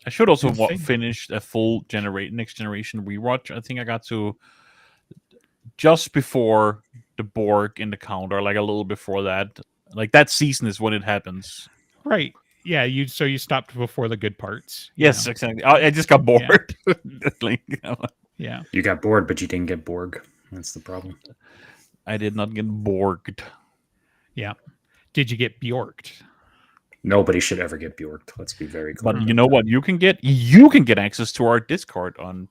I should also Good thing. finish a full next generation rewatch. I think I got to just before the Borg in the counter, like a little before that. Like that season is when it happens. Right. Yeah, you stopped before the good parts, Yes, exactly. I just got Yeah. bored. Like, Yeah. You got bored, but you didn't get Borg. That's the problem. I did not get borged. Yeah. Did you get Bjorked? Nobody should ever get Bjorked. Let's be very clear. But you know what? You can get access to our Discord on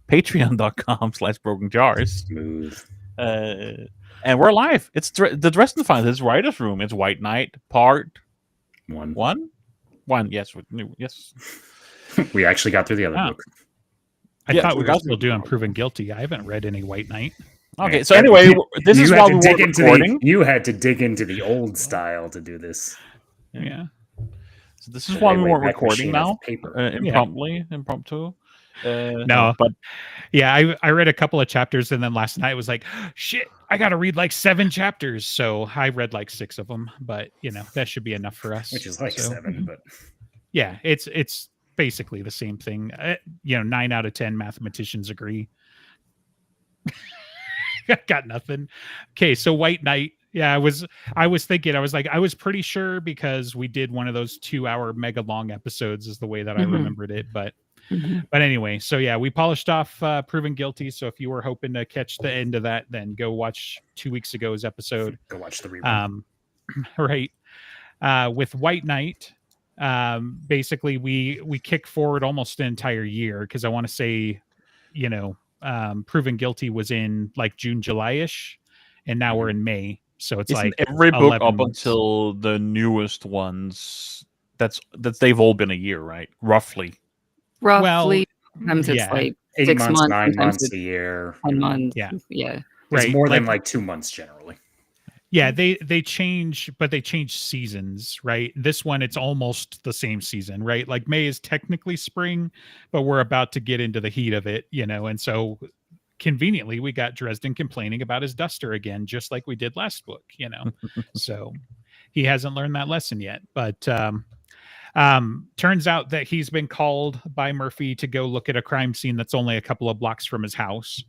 patreon.com/brokenjars. Smooth. And we're live. It's the Dresden Files. It's Writer's Room. It's White Knight Part One. Yes. Yes. We actually got through the other book. I thought we were still doing Proven Guilty. I haven't read any White Knight. Okay, so anyway, this is while we were recording. You had to dig into the old style to do this. Yeah. So this is why we weren't recording now. Impromptu. No, but yeah, I read a couple of chapters, and then last night I was like, shit, I got to read like 7 chapters. So I read like 6 of them, but that should be enough for us. Which is like 7, but yeah, it's basically the same thing. 9 out of 10 mathematicians agree. Got nothing. Okay, so White Knight. Yeah, I was thinking, I was pretty sure because we did one of those 2-hour mega long episodes is the way that I remembered it. But anyway, so yeah, we polished off Proven Guilty. So if you were hoping to catch the end of that, then go watch 2 weeks ago's episode. Go watch the rerun. Right. With White Knight, basically we kick forward almost an entire year because I want to say, Proven Guilty was in like June, July-ish, and now we're in May. So it's like every book up until the newest ones. That's they've all been a year, right? Roughly. Sometimes it's like 8 6 months, months, 9 months a year. 10 months. Yeah. Yeah. It's more than like 2 months generally. Yeah, they change, but they change seasons, right? This one, it's almost the same season, right? Like May is technically spring, but we're about to get into the heat of it, and so conveniently we got Dresden complaining about his duster again, just like we did last book, So he hasn't learned that lesson yet. But turns out that he's been called by Murphy to go look at a crime scene that's only a couple of blocks from his house.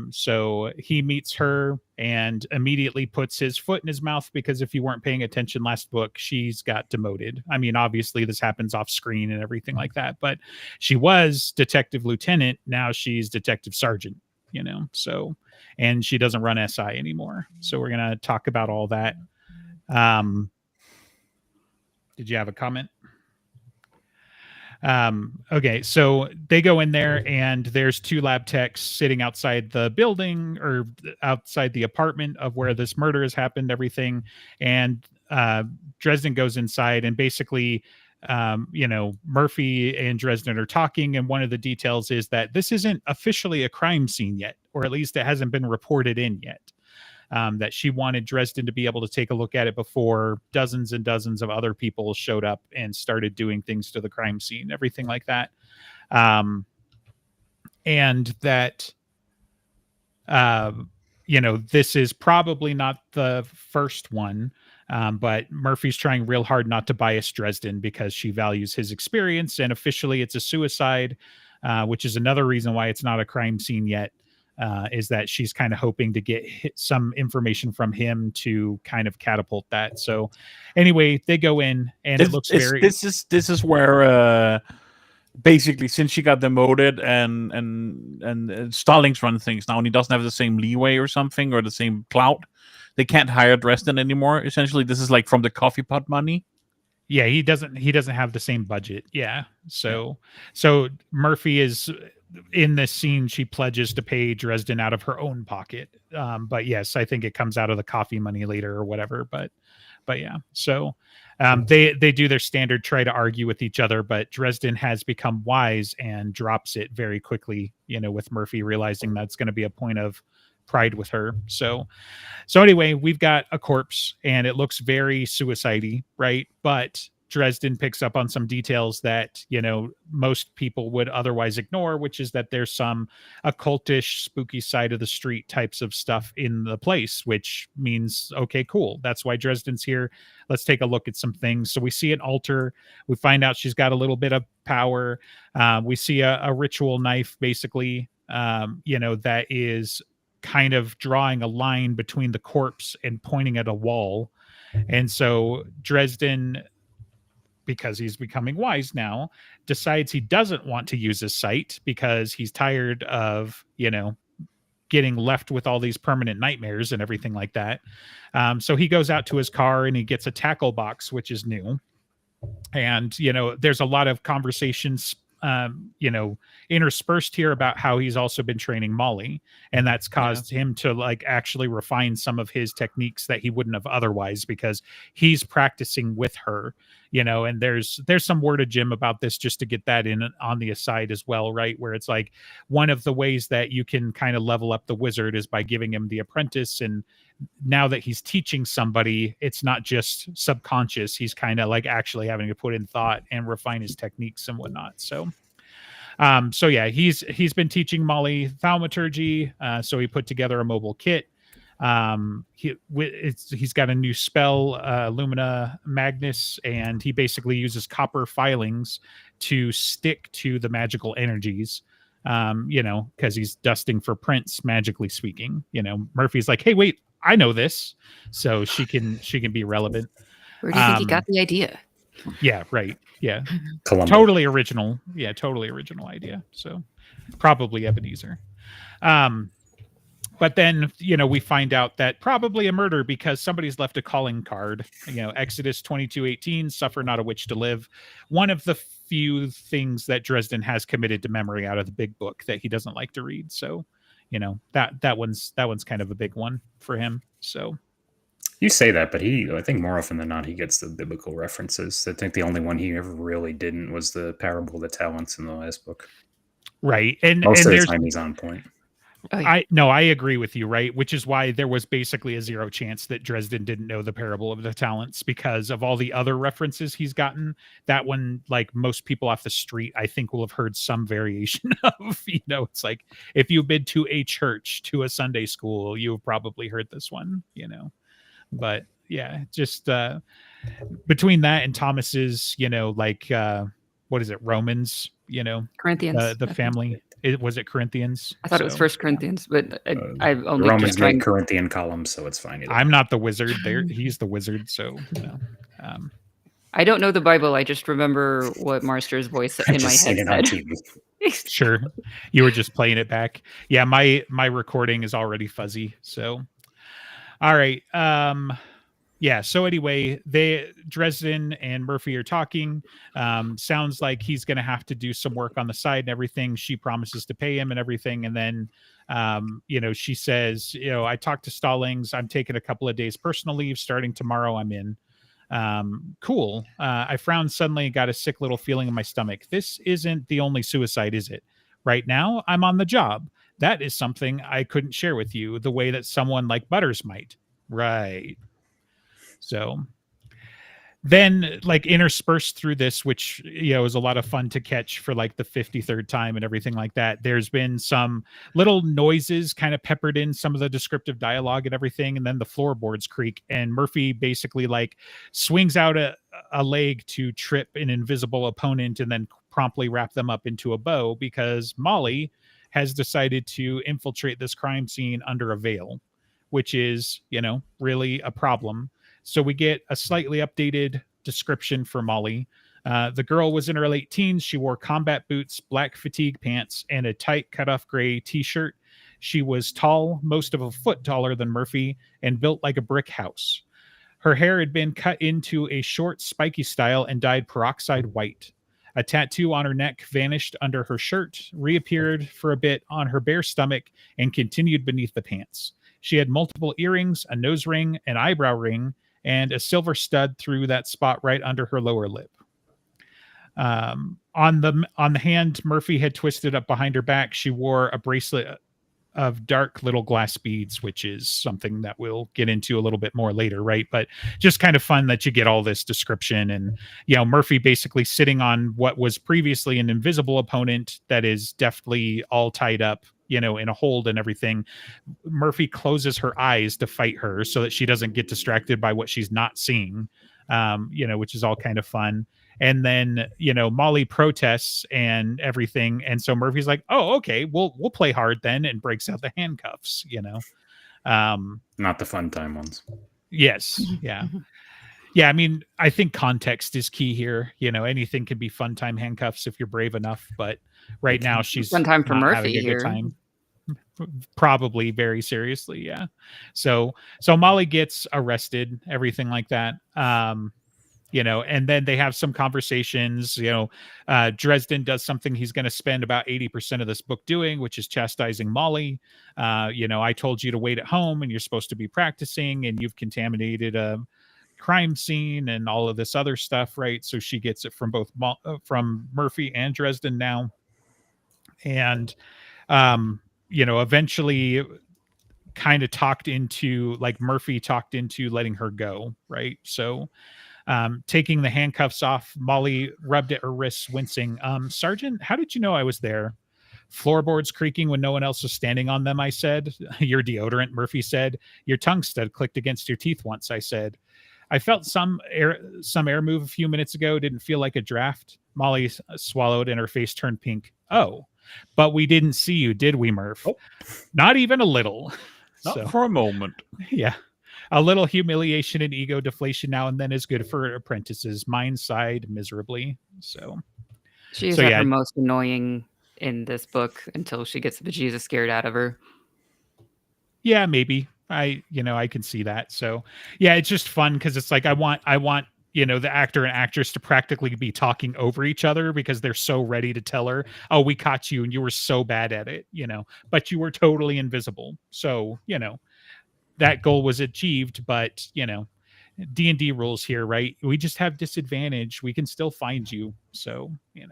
So he meets her and immediately puts his foot in his mouth because if you weren't paying attention last book, she's got demoted. I mean, obviously this happens off screen and everything like that, but she was detective lieutenant. Now she's detective sergeant, so, and she doesn't run SI anymore. So we're going to talk about all that. Did you have a comment? Okay, so they go in there and there's 2 lab techs sitting outside the building or outside the apartment of where this murder has happened, everything. And Dresden goes inside and basically, Murphy and Dresden are talking. And one of the details is that this isn't officially a crime scene yet, or at least it hasn't been reported in yet. That she wanted Dresden to be able to take a look at it before dozens and dozens of other people showed up and started doing things to the crime scene, everything like that. And that, this is probably not the first one, but Murphy's trying real hard not to bias Dresden because she values his experience, and officially it's a suicide, which is another reason why it's not a crime scene yet. Is that she's kind of hoping to get some information from him to kind of catapult that. So anyway, they go in and it looks very... This is where basically since she got demoted and Stallings run things now and he doesn't have the same leeway or something or the same clout, they can't hire Dresden anymore. Essentially, this is like from the coffee pot money. Yeah, he doesn't have the same budget. Yeah. So Murphy is... in this scene, she pledges to pay Dresden out of her own pocket. But yes, I think it comes out of the coffee money later or whatever. But yeah, so they do their standard try to argue with each other, but Dresden has become wise and drops it very quickly, with Murphy realizing that's going to be a point of pride with her. So anyway, we've got a corpse and it looks very suicide-y, right? But Dresden picks up on some details that, most people would otherwise ignore, which is that there's some occultish, spooky side of the street types of stuff in the place, which means, okay, cool. That's why Dresden's here. Let's take a look at some things. So we see an altar. We find out she's got a little bit of power. We see a ritual knife, basically, that is kind of drawing a line between the corpse and pointing at a wall. And so Dresden, because he's becoming wise now, decides he doesn't want to use his sight because he's tired of, getting left with all these permanent nightmares and everything like that. So he goes out to his car and he gets a tackle box, which is new. And, there's a lot of conversations, interspersed here about how he's also been training Molly, and that's caused him to actually refine some of his techniques that he wouldn't have otherwise, because he's practicing with her, and there's some word of Jim about this, just to get that in on the aside as well, right? Where it's like one of the ways that you can kind of level up the wizard is by giving him the apprentice. And now that he's teaching somebody, it's not just subconscious. He's kind of actually having to put in thought and refine his techniques and whatnot. So he's been teaching Molly thaumaturgy. So he put together a mobile kit. He's got a new spell, Lumina Magnus, and he basically uses copper filings to stick to the magical energies. Because he's dusting for prints, magically speaking. Murphy's like, hey, wait, I know this, so she can be relevant. Where do you think he got the idea? Yeah, right. Yeah, Columbo. Totally original. Yeah, totally original idea. So probably Ebenezer. But then, we find out that probably a murder, because somebody's left a calling card. Exodus 22:18, suffer not a witch to live. One of the few things that Dresden has committed to memory out of the big book that he doesn't like to read. So, that one's kind of a big one for him. So you say that, but I think more often than not, he gets the biblical references. I think the only one he ever really didn't was the parable of the talents in the last book. Right. And most of the time he's on point. I agree with you, right? Which is why there was basically a 0 chance that Dresden didn't know the parable of the talents, because of all the other references he's gotten. That one, most people off the street, I think, will have heard some variation of. It's like, if you've been to a church, to a Sunday school, you've probably heard this one. But yeah, just between that and Thomas's, what is it, Romans? Corinthians, the family. Was it Corinthians? I thought it was First Corinthians, but I've only Romans made Corinthian columns, so it's fine. I'm not the wizard. He's the wizard, so I don't know the Bible. I just remember what Marster's voice in my head said. Sure, you were just playing it back. Yeah, my recording is already fuzzy. So, all right. Yeah. So anyway, Dresden and Murphy are talking. Sounds like he's going to have to do some work on the side and everything. She promises to pay him and everything. And then, she says, I talked to Stallings. I'm taking a couple of days personal leave. Starting tomorrow, I'm in. Cool. I frowned suddenly and got a sick little feeling in my stomach. This isn't the only suicide, is it? Right now, I'm on the job. That is something I couldn't share with you the way that someone like Butters might. Right. So then, interspersed through this, which, is a lot of fun to catch for the 53rd time and everything like that, there's been some little noises kind of peppered in some of the descriptive dialogue and everything. And then the floorboards creak, and Murphy basically swings out a leg to trip an invisible opponent and then promptly wrap them up into a bow, because Molly has decided to infiltrate this crime scene under a veil, which is, really a problem. So we get a slightly updated description for Molly. The girl was in her late teens. She wore combat boots, black fatigue pants, and a tight cutoff gray t-shirt. She was tall, most of a foot taller than Murphy, and built like a brick house. Her hair had been cut into a short, spiky style and dyed peroxide white. A tattoo on her neck vanished under her shirt, reappeared for a bit on her bare stomach, and continued beneath the pants. She had multiple earrings, a nose ring, an eyebrow ring, and a silver stud through that spot right under her lower lip. On the hand Murphy had twisted up behind her back, she wore a bracelet dark little glass beads, which is something that we'll get into a little bit more later, right? But just kind of fun that you get all this description, and Murphy basically sitting on what was previously an invisible opponent that is deftly all tied up, in a hold and everything. Murphy closes her eyes to fight her so that she doesn't get distracted by what she's not seeing, which is all kind of fun. And then, Molly protests and everything. And so Murphy's like, oh, okay, we'll play hard then, and breaks out the handcuffs, Not the fun time ones. Yes. Yeah. Yeah. I mean, I think context is key here. Anything can be fun time handcuffs if you're brave enough. But right now she's fun time for not Murphy having a here. good time. Probably very seriously. Yeah. So Molly gets arrested, everything like that. And then they have some conversations. Dresden does something he's going to spend about 80% of this book doing, which is chastising Molly. I told you to wait at home and you're supposed to be practicing, and you've contaminated a crime scene and all of this other stuff, right? So she gets it from both from Murphy and Dresden now. And, eventually kind of Murphy talked into letting her go, right? So, taking the handcuffs off, Molly rubbed at her wrists, wincing. Sergeant, how did you know I was there? Floorboards creaking when no one else was standing on them, I said. Your deodorant, Murphy said. Your tongue stud clicked against your teeth once, I said. I felt some air move a few minutes ago. Didn't feel like a draft. Molly swallowed and her face turned pink. Oh, but we didn't see you, did we, Murph? Oh. Not even a little. Not for a moment. Yeah. A little humiliation and ego deflation now and then is good for apprentices. Mine sighed miserably. She's at her most annoying in this book until she gets the bejesus scared out of her. Yeah, maybe. I can see that. So yeah, it's just fun because it's like I want the actor and actress to practically be talking over each other because they're so ready to tell her, oh, we caught you and you were so bad at it, but you were totally invisible. So, that goal was achieved, but D&D rules here, right? We just have disadvantage. We can still find you. So, Yeah,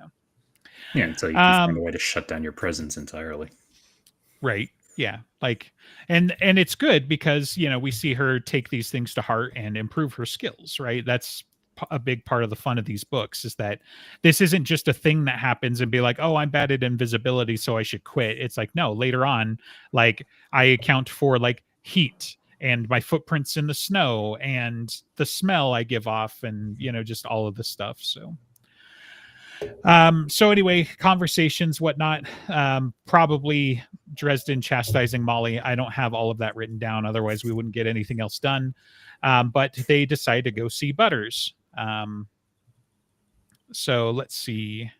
until you can find a way to shut down your presence entirely. Right. Yeah. And it's good because, we see her take these things to heart and improve her skills, right? That's a big part of the fun of these books, is that this isn't just a thing that happens and be like, oh, I'm bad at invisibility, so I should quit. It's like, no, later on, I account for heat and my footprints in the snow and the smell I give off and, just all of this stuff. So anyway, conversations, whatnot, probably Dresden chastising Molly. I don't have all of that written down. Otherwise we wouldn't get anything else done. But they decide to go see Butters. So let's see.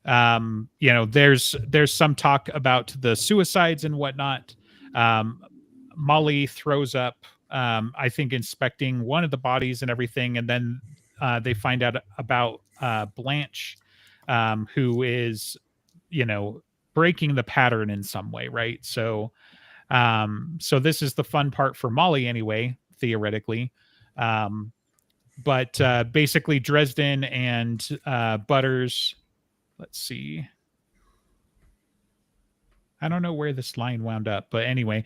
There's some talk about the suicides and whatnot. Molly throws up, I think, inspecting one of the bodies and everything. And then they find out about Blanche, who is, breaking the pattern in some way, right? So this is the fun part for Molly anyway, theoretically. But basically Dresden and Butters, let's see. I don't know where this line wound up, but anyway,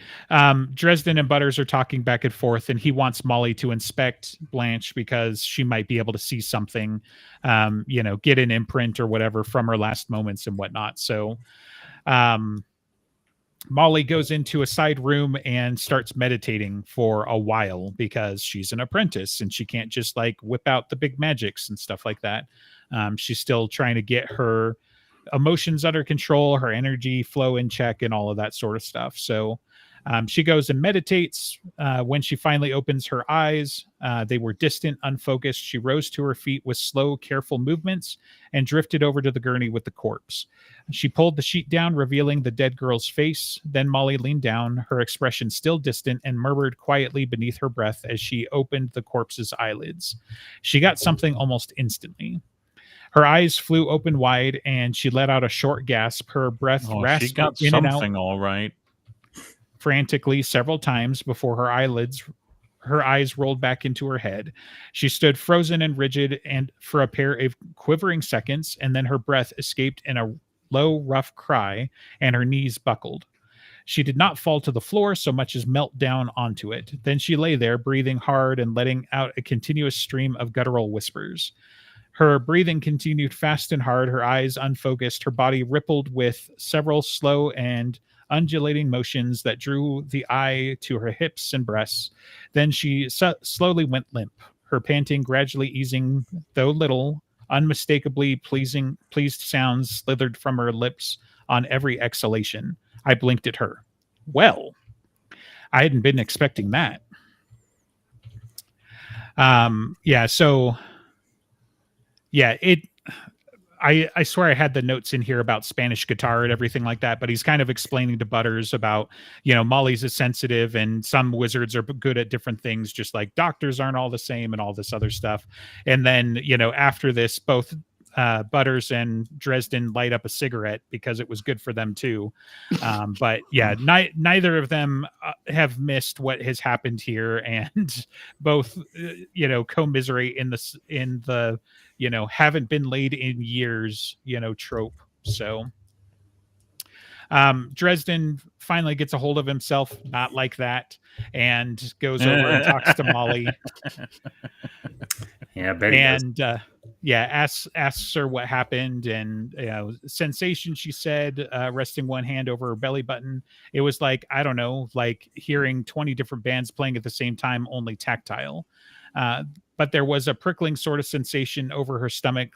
Dresden and Butters are talking back and forth, and he wants Molly to inspect Blanche because she might be able to see something, get an imprint or whatever from her last moments and whatnot. So Molly goes into a side room and starts meditating for a while because she's an apprentice and she can't just whip out the big magics and stuff like that. She's still trying to get her emotions under control, her energy flow in check, and all of that sort of stuff. So she goes and meditates. When she finally opens her eyes, they were distant, unfocused. She rose to her feet with slow, careful movements and drifted over to the gurney with the corpse. She pulled the sheet down, revealing the dead girl's face. Then Molly leaned down, her expression still distant, and murmured quietly beneath her breath as she opened the corpse's eyelids. She got something almost instantly. Her eyes flew open wide, and she let out a short gasp. Her breath rasped she got in and out something all right. frantically several times before her eyes rolled back into her head. She stood frozen and rigid and for a pair of quivering seconds, and then her breath escaped in a low, rough cry, and her knees buckled. She did not fall to the floor so much as melt down onto it. Then she lay there, breathing hard and letting out a continuous stream of guttural whispers. Her breathing continued fast and hard, her eyes unfocused, her body rippled with several slow and undulating motions that drew the eye to her hips and breasts. Then she slowly went limp, her panting gradually easing, though little. Unmistakably pleased sounds slithered from her lips on every exhalation. I blinked at her. Well, I hadn't been expecting that. I swear I had the notes in here about Spanish guitar and everything like that, but he's kind of explaining to Butters about, Molly's is sensitive and some wizards are good at different things, just like doctors aren't all the same and all this other stuff. And then, after this, both Butters and Dresden light up a cigarette because it was good for them too. But yeah, neither of them have missed what has happened here, and both, commiserate in the haven't been laid in years, trope. So Dresden finally gets a hold of himself, not like that, and goes over and talks to Molly. Yeah, Betty and asks her what happened, and sensation, she said, resting one hand over her belly button. It was like, I don't know, like hearing 20 different bands playing at the same time, only tactile. But there was a prickling sort of sensation over her stomach,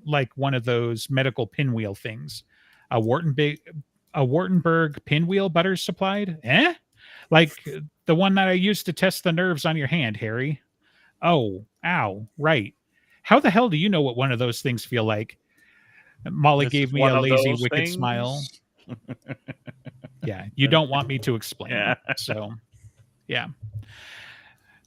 like one of those medical pinwheel things. A Wartenberg pinwheel, Butters supplied? Like the one that I used to test the nerves on your hand, Harry. Oh, ow, right. How the hell do you know what one of those things feel like? Molly gave me a lazy, wicked smile. Yeah, you don't want me to explain. Yeah. So, yeah.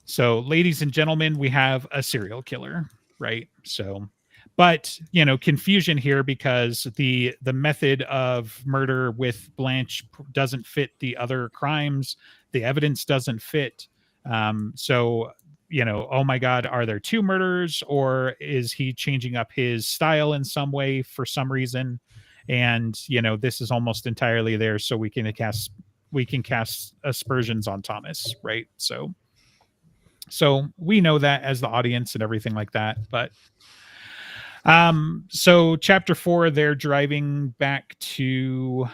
So, ladies and gentlemen, we have a serial killer, right? So, but, confusion here because the method of murder with Blanche doesn't fit the other crimes. The evidence doesn't fit. Oh my God, are there two murders, or is he changing up his style in some way for some reason? And, this is almost entirely there so we can cast aspersions on Thomas, right? So we know that as the audience and everything like that. But so chapter 4, they're driving back to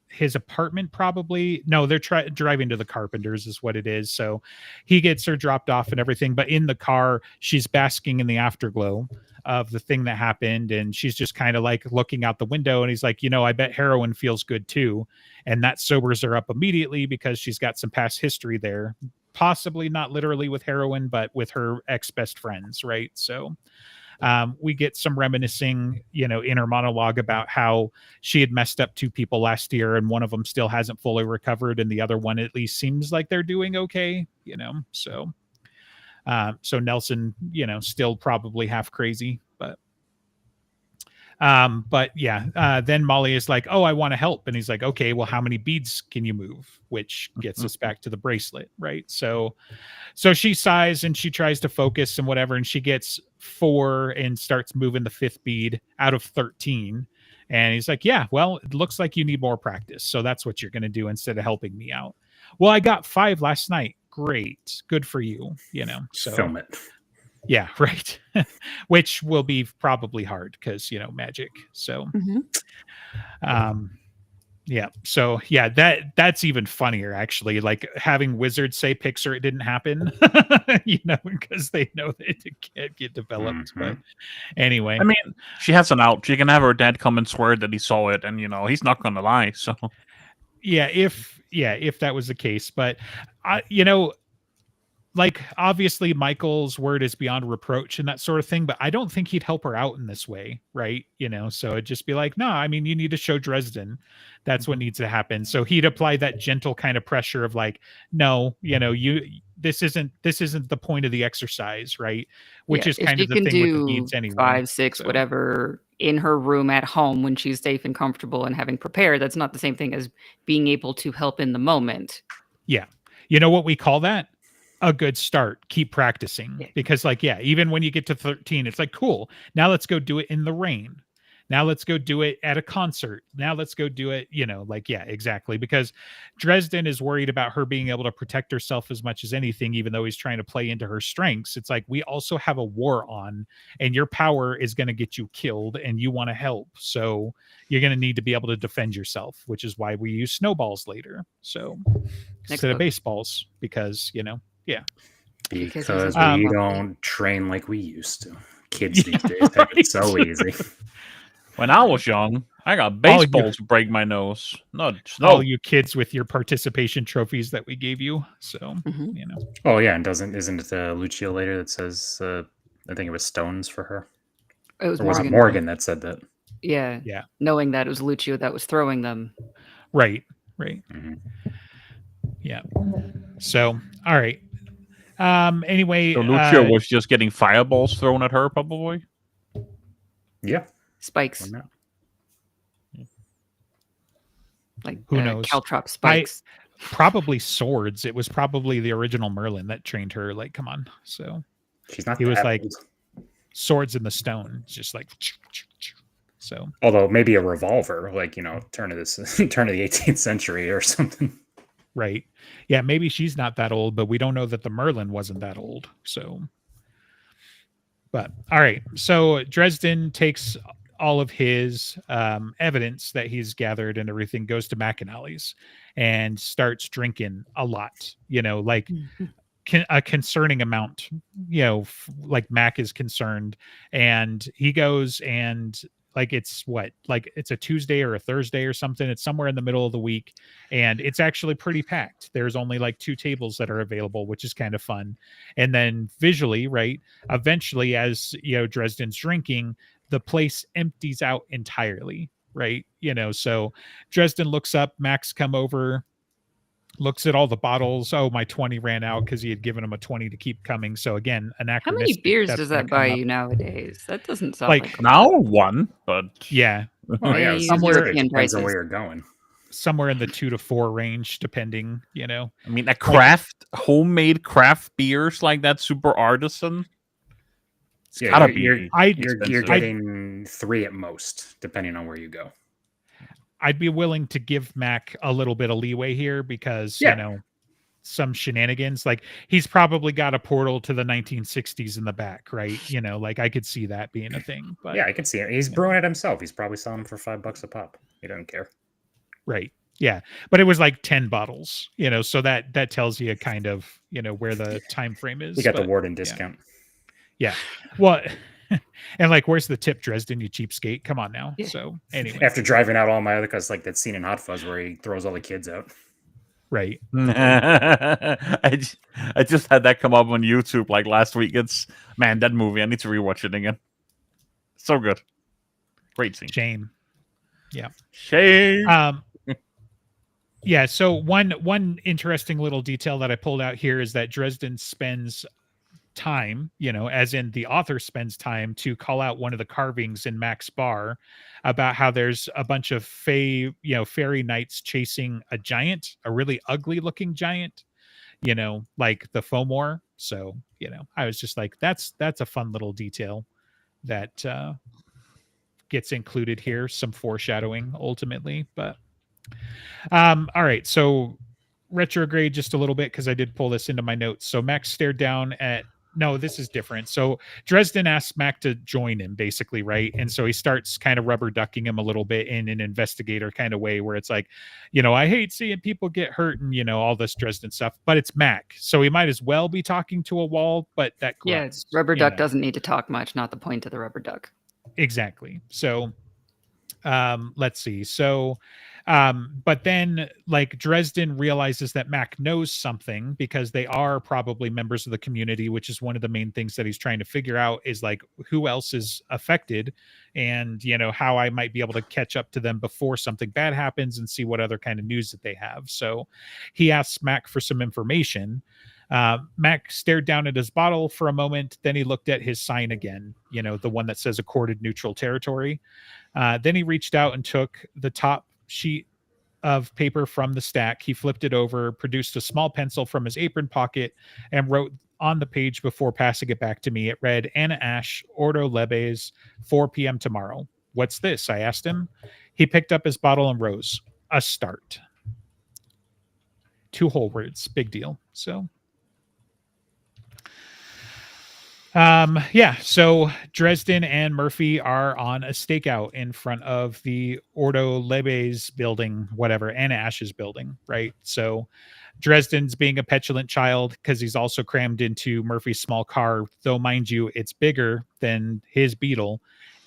his apartment, probably. No, they're driving to the Carpenters is what it is. So he gets her dropped off and everything, but in the car, she's basking in the afterglow of the thing that happened, and she's just kind of like looking out the window, and he's like, I bet heroin feels good too. And that sobers her up immediately because she's got some past history there, possibly not literally with heroin, but with her ex-best friends, right? So we get some reminiscing, inner monologue about how she had messed up 2 people last year, and one of them still hasn't fully recovered, and the other one at least seems like they're doing okay, So Nelson, still probably half crazy, but then Molly is like, oh, I want to help. And he's like, okay, well, how many beads can you move? Which gets us back to the bracelet, right? So she sighs and she tries to focus and whatever, and she gets 4 and starts moving the 5th bead out of 13. And he's like, yeah, well, it looks like you need more practice. So that's what you're going to do instead of helping me out. Well, I got 5 last night. Great. Good for you. So film it. Yeah, right. Which will be probably hard because, magic. So, yeah. So, yeah, that's even funnier, actually. Like having wizards say Pixar, it didn't happen, because they know that it can't get developed. But anyway. I mean, she has an out. She can have her dad come and swear that he saw it, and, he's not going to lie. So, yeah, if that was the case. But, like, obviously Michael's word is beyond reproach and that sort of thing, but I don't think he'd help her out in this way, right? So it'd just be like, no, I mean, you need to show Dresden. That's what needs to happen. So he'd apply that gentle kind of pressure of like, no, this isn't the point of the exercise, right? Which is kind of the thing with the beads anyway. 5, 6, whatever, in her room at home when she's safe and comfortable and having prepared. That's not the same thing as being able to help in the moment. Yeah. You know what we call that? A good start. Keep practicing. Because even when you get to 13, it's like, cool, now let's go do it in the rain. Now let's go do it at a concert. Now let's go do it, like, yeah, exactly. Because Dresden is worried about her being able to protect herself as much as anything, even though he's trying to play into her strengths. It's like, we also have a war on, and your power is going to get you killed, and you want to help. So you're going to need to be able to defend yourself, which is why we use snowballs later. So instead of baseballs, because, yeah. Because Um, we don't train like we used to. Kids these days have it so easy. When I was young, I got All baseballs to break my nose. Not snow. All you kids with your participation trophies that we gave you. So, Mhm. Oh yeah, and isn't it Lucia later that says I think it was stones for her? It was Or was Morgan. it Morgan that said that? Yeah. Yeah. Knowing that it was Lucio that was throwing them. right. Mhm. Yeah. So, all right. Anyway, So Lucia was just getting fireballs thrown at her, probably. Yeah. Spikes. Why not? Like Who knows? Caltrop spikes. probably swords. It was probably the original Merlin that trained her. Like, come on. So She's not He was that like- old. swords in the stone, just like. So Although maybe a revolver, like turn of the 18th century or something. right, yeah, maybe she's not that old, but we don't know that the Merlin wasn't that old. So, but all right. So Dresden takes all of his evidence that he's gathered and everything, goes to McAnally's and starts drinking a lot. Like a concerning amount. Like Mac is concerned, and he goes and. Like it's a Tuesday or a Thursday or something. It's somewhere in the middle of the week, and it's actually pretty packed. There's only like 2 tables that are available, which is kind of fun. And then visually, right, eventually, as Dresden's drinking, the place empties out entirely, right? So Dresden looks up, Max come over, looks at all the bottles. Oh, my 20 ran out because he had given him a 20 to keep coming. So again, How many anachronistic. beers That's does gonna that come buy up. you nowadays? That doesn't sound Like, like a Now lot. one, but Yeah, Oh yeah, use somewhere- European depends on prices. where you're going. somewhere in the 2 to 4 range, depending. I mean, homemade craft beers like that, super artisan. It's Yeah, gotta you're- be. You're expensive. getting 3 at most, depending on where you go. I'd be willing to give Mac a little bit of leeway here because Yeah. some shenanigans. Like he's probably got a portal to the 1960s in the back, right? Like I could see that being a thing. But Yeah, I can see it. He's brewing it himself. He's probably selling them for $5 a pop. He doesn't care. right. Yeah. But it was like 10 bottles, so that tells you kind of, where the time frame is. We got the but- Warden discount. Well, and like, where's the tip, Dresden, you cheapskate? Come on now. Yeah. So anyway, After driving out all my other, because like that scene in Hot Fuzz where he throws all the kids out. right. I just had that come up on YouTube like last week. Man, that movie. I need to rewatch it again. So good. Great scene. Shame. Shame. Yeah, so one interesting little detail that I pulled out here is that Dresden spends time, as in the author spends time to call out one of the carvings in Mac's bar about how there's a bunch of fairy knights chasing a giant, a really ugly looking giant, like the Fomor. So, I was just like, that's a fun little detail that gets included here, some foreshadowing ultimately, but all right, so retrograde just a little bit because I did pull this into my notes. So Max stared down at no, this is different. So Dresden asks Mac to join him, basically, right? And so he starts kind of rubber ducking him a little bit in an investigator kind of way, where it's like, I hate seeing people get hurt and all this Dresden stuff, but it's Mac, so he might as well be talking to a wall. But that grunts, Rubber duck doesn't need to talk much. Not the point of the rubber duck. Exactly. So let's see. So but then like Dresden realizes that Mac knows something because they are probably members of the community, which is one of the main things that he's trying to figure out is like who else is affected and how I might be able to catch up to them before something bad happens and see what other kind of news that they have. So he asks Mac for some information. Mac stared down at his bottle for a moment. Then he looked at his sign again, the one that says accorded neutral territory. Then he reached out and took the top sheet of paper from the stack. He flipped it over, produced a small pencil from his apron pocket, and wrote on the page before passing it back to me. It read, Anna Ash, Ordo Lebes, 4 p.m. tomorrow. What's this? I asked him. He picked up his bottle and rose. A start. 2 whole words. Big deal. So yeah, so Dresden and Murphy are on a stakeout in front of the Ordo Lebe's building, whatever, Anna Ash's building, right? So Dresden's being a petulant child because he's also crammed into Murphy's small car, though mind you, it's bigger than his Beetle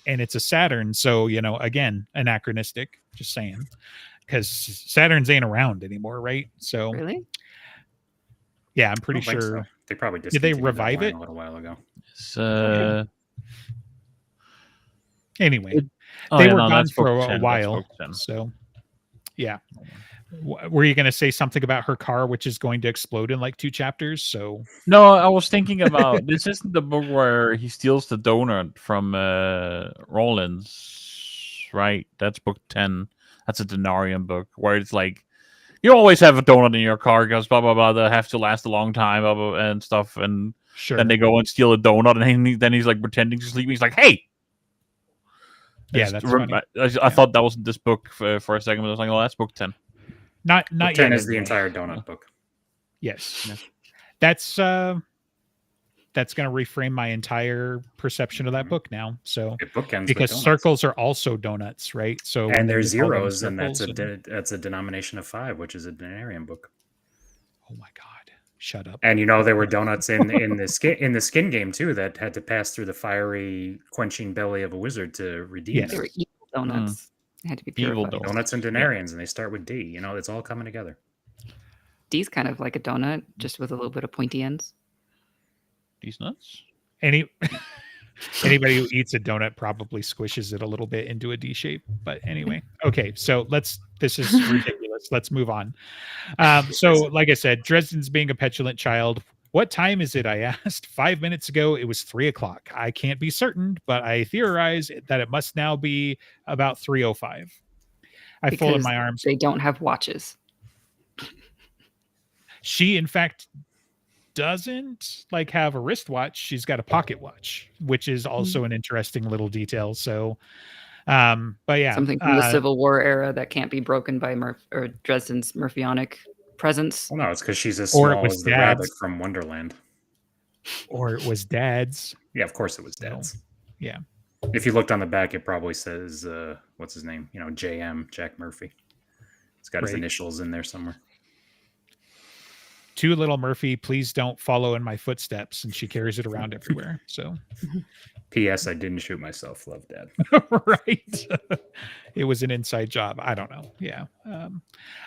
and it's a Saturn. So, again, anachronistic, just saying, because Saturns ain't around anymore, right? So Really? yeah, I'm pretty I don't think sure. so. They probably Did they discontinued that revive line it? a little while ago. Anyway, Oh, they yeah, were no, gone that's for book a 10, that's while. book 10. So, yeah. Were you going to say something about her car, which is going to explode in like 2 chapters? So, No, I was thinking about this. Isn't the book where he steals the donut from Rollins, right? That's book 10. That's a Denarian book where it's like you always have a donut in your car because blah blah blah. They have to last a long time, blah, blah, and stuff. And sure. then they go and steal a donut, and then he's like pretending to sleep. He's like, "Hey." Yeah, that's funny. I thought that was this book for a second, but I was like, "Oh, that's book 10." Not Book yet. 10 is the anyway. entire donut book. Yes. Yeah. That's going to reframe my entire perception of that book now. So, It bookends because with donuts. circles are also donuts, right? So, when And there's they call them zeros, and that's circles that's a denomination of 5, which is a denarian book. oh my God, shut up. And there were donuts in the skin game too that had to pass through the fiery quenching belly of a wizard to redeem Yes. They them. were evil donuts. They had to be Evil purified. donuts. Donuts and denarians, and they start with D. It's all coming together. D's kind of like a donut, just with a little bit of pointy ends. These nuts. Anybody who eats a donut probably squishes it a little bit into a D shape. But anyway, okay. So this is ridiculous. Let's move on. So like I said, Dresden's being a petulant child. What time is it? I asked 5 minutes ago. It was 3:00. I can't be certain, but I theorize that it must now be about 3:05. I folded Because my arms. They don't have watches. She, in fact, doesn't have a wristwatch. She's got a pocket watch, which is also an interesting little detail. So, but yeah, Something from the Civil War era that can't be broken by Dresden's Murphionic presence. Well, no, it's because she's as Or it small was as the Dad's. rabbit from Wonderland. or it was Dad's. Yeah, of course it was So, Dad's. yeah. If you looked on the back, it probably says, what's his name? JM, Jack Murphy. It's got his Right. initials in there somewhere. To little Murphy, please don't follow in my footsteps. And she carries it around everywhere. So, P.S. I didn't shoot myself. Love, Dad. right. It was an inside job. I don't know. Yeah.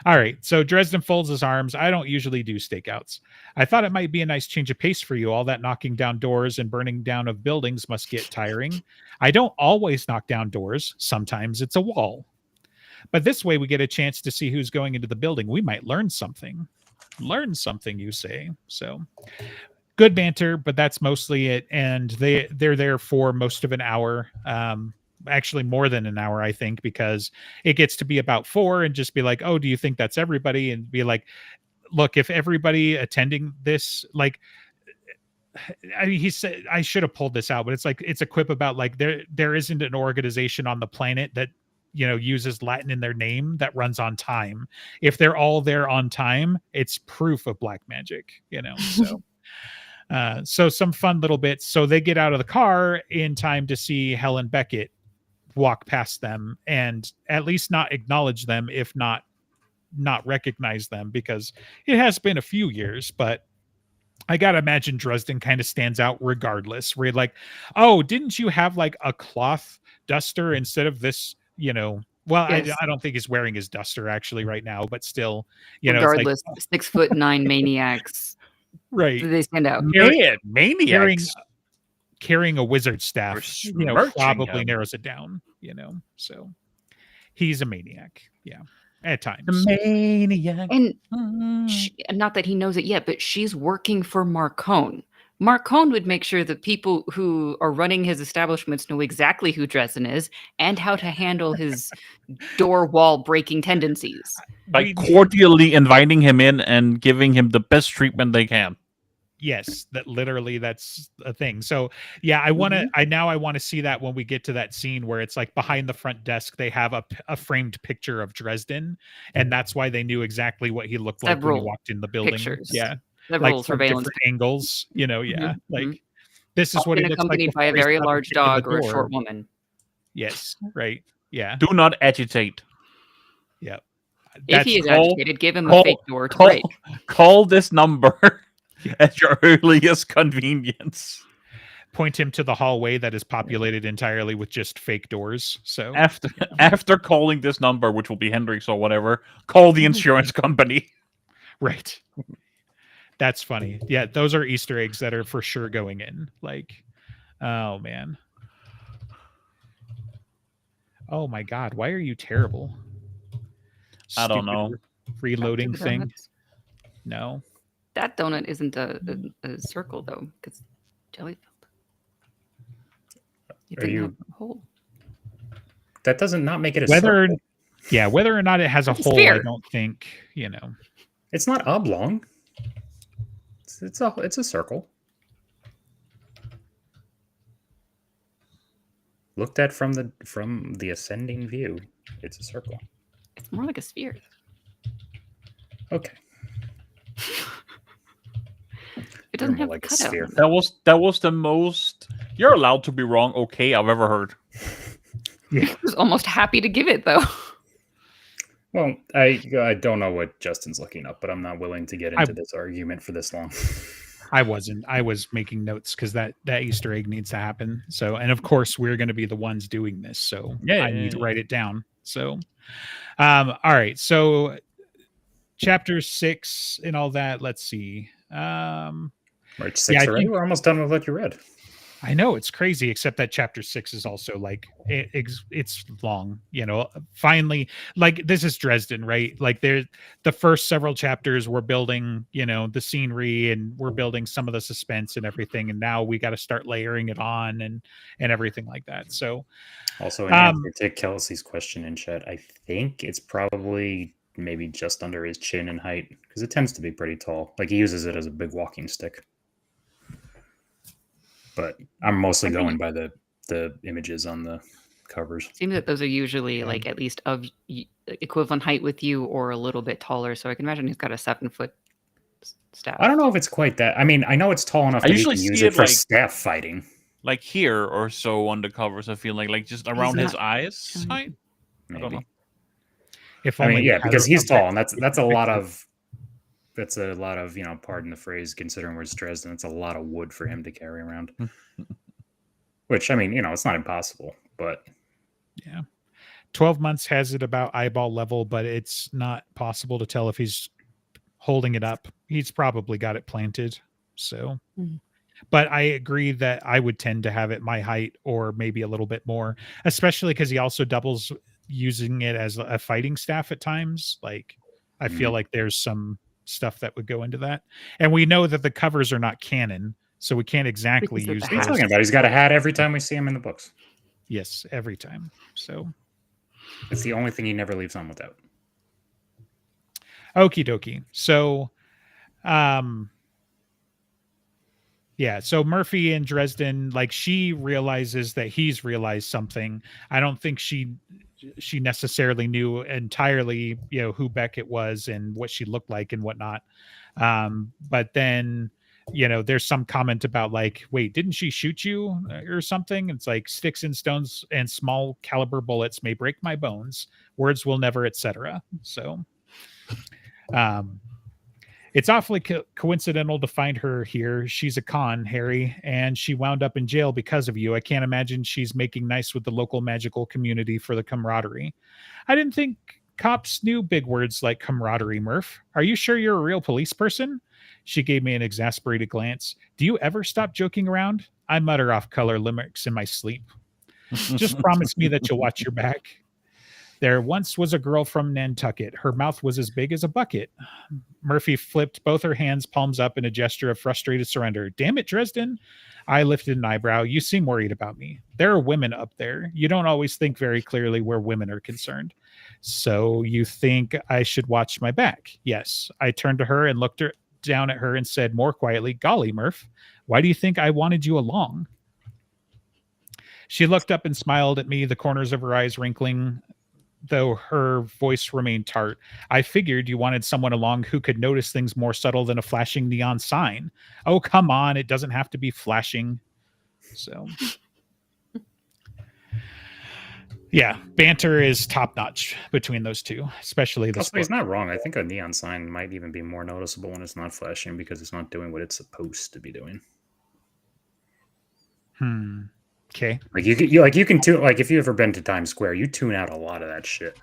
All right. So Dresden folds his arms. I don't usually do stakeouts. I thought it might be a nice change of pace for you. All that knocking down doors and burning down of buildings must get tiring. I don't always knock down doors. Sometimes it's a wall. But this way we get a chance to see who's going into the building. We might learn something. Learn something, you say. So good banter, but that's mostly it. And they're there for most of an hour. Actually more than an hour, I think, because it gets to be about 4 and just be like, oh, do you think that's everybody? And be like, look, if everybody attending this, he said, I should have pulled this out, but it's a quip about there isn't an organization on the planet that uses Latin in their name that runs on time. If they're all there on time, it's proof of black magic, so so some fun little bits. So they get out of the car in time to see Helen Beckett walk past them and at least not acknowledge them, if not recognize them, because it has been a few years. But I gotta imagine Dresden kind of stands out regardless, where you're like, oh, didn't you have a cloth duster instead of this? Well, Yes. I don't think he's wearing his duster actually right now, but still, Regardless, 6'9" maniacs. right. They stand out. Maniacs. Carrying a wizard staff, Besmirching probably him. narrows it down, so he's a maniac. Yeah. At times. The maniac. And not that he knows it yet, but she's working for Marcone. Marcone would make sure the people who are running his establishments know exactly who Dresden is and how to handle his door wall breaking tendencies. By cordially inviting him in and giving him the best treatment they can. Yes, that literally that's a thing. So yeah, I want to. I want to see that when we get to that scene where it's like behind the front desk, they have a framed picture of Dresden, and that's why they knew exactly what he looked like when he Several walked in the building. pictures. Yeah, Several like from surveillance different angles. You know, yeah, Mhm, like mhm. this is what he Often looks like accompanied by a before he very stopped large kicking the dog or a door. short woman. Yes, right. Yeah, Do not agitate. yeah. If he is call- agitated, give him call- a fake door to break. Call this number at your earliest convenience. Point him to the hallway that is populated entirely with just fake doors. So After calling this number, which will be Hendrix or whatever, call the insurance company. right. That's funny. Yeah, those are Easter eggs that are for sure going in. Like, oh man. Oh my god, why are you terrible? I don't Stupid know. Reloading Back to the thing. donuts. No. That donut isn't a circle though, because jelly filled. It Are didn't you- have a hole. That doesn't not make it a Whether circle. yeah, whether or not it has a It's hole, I sphere. don't think, you know. It's not oblong. It's a circle. Looked at from the ascending view, it's a circle. It's more like a sphere. Okay. It doesn't more have like a a cutout. sphere. on it. That was the most you're allowed to be wrong, okay, I've ever heard. Yeah. I was almost happy to give it though. Well, I don't know what Justin's looking up, but I'm not willing to get into this argument for this long. I wasn't. I was making notes because that Easter egg needs to happen. So, and of course, we're going to be the ones doing this. So, I need to write it down. So, all right. So, chapter 6 and all that. Let's see. March 6 Yeah, I already? think- We're almost done with what you read. I know it's crazy, except that chapter 6 is also like it's long. You know, finally, like this is Dresden, right? Like the first several chapters we're building, you know, the scenery and we're building some of the suspense and everything, and now we got to start layering it on and everything like that. So, Also, in answer to Kelsey's question in chat, I think it's probably maybe just under his chin in height because it tends to be pretty tall. Like he uses it as a big walking stick. But I'm mostly going by the images on the covers. Seems that those are usually like at least of equivalent height with you or a little bit taller. So I can imagine he's got a 7-foot staff. I don't know if it's quite that. I mean, I know it's tall enough I that he usually can use see it it for like- staff fighting. Like here or so on the covers, I feel like just around his eyes height. I don't Maybe. know. if I only mean, we yeah, had because a- he's tall, and that's a lot of you know, pardon the phrase, considering where's Dresden, it's a lot of wood for him to carry around. Which I mean, you know, it's not impossible, but 12 months has it about eyeball level, but it's not possible to tell if he's holding it up. He's probably got it planted. So, Mhm. but I agree that I would tend to have it my height or maybe a little bit more, especially because he also doubles using it as a fighting staff at times. Like, I feel like there's some stuff that would go into that. And we know that the covers are not canon, so we can't exactly Because of use the what are you hat. talking about? He's got a hat every time we see him in the books. Yes, every time. So, It's the only thing he never leaves on without. okie dokie. So, yeah, so Murphy and Dresden, like she realizes that he's realized something. I don't think she necessarily knew entirely, you know, who Beckett was and what she looked like and whatnot. But then, you know, there's some comment about like, wait, didn't she shoot you or something? It's like sticks and stones and small caliber bullets may break my bones. Words will never, etc. So, it's awfully coincidental to find her here. She's a con, Harry, and she wound up in jail because of you. I can't imagine she's making nice with the local magical community for the camaraderie. I didn't think cops knew big words like camaraderie, Murph. Are you sure you're a real police person? She gave me an exasperated glance. Do you ever stop joking around? I mutter off color limericks in my sleep. Just promise me that you'll watch your back. There once was a girl from Nantucket. Her mouth was as big as a bucket. Murphy flipped both her hands, palms up, in a gesture of frustrated surrender. Damn it, Dresden. I lifted an eyebrow. You seem worried about me. There are women up there. You don't always think very clearly where women are concerned. So you think I should watch my back? Yes. I turned to her and looked down at her and said more quietly, "Golly, Murph, why do you think I wanted you along?" She looked up and smiled at me, the corners of her eyes wrinkling, though her voice remained tart. "I figured you wanted someone along who could notice things more subtle than a flashing neon sign." "Oh, come on. It doesn't have to be flashing." So, yeah, banter is top notch between those two, especially this Also, he's book. not wrong. I think a neon sign might even be more noticeable when it's not flashing because it's not doing what it's supposed to be doing. Okay. Like you can tune, like if you've ever been to Times Square, you tune out a lot of that shit.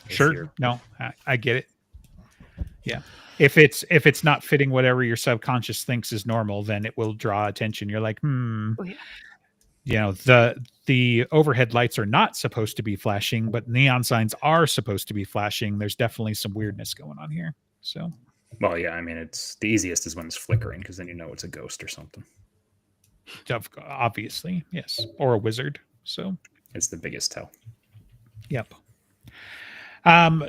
If Sure. you're- No, I get it. Yeah. If it's not fitting whatever your subconscious thinks is normal, then it will draw attention. You're like, Oh, yeah. you know, the overhead lights are not supposed to be flashing, but neon signs are supposed to be flashing. There's definitely some weirdness going on here. So, Well, yeah, I mean, it's the easiest is when it's flickering because then you know it's a ghost or something. obviously, yes, or a wizard. So, It's the biggest tell. yep.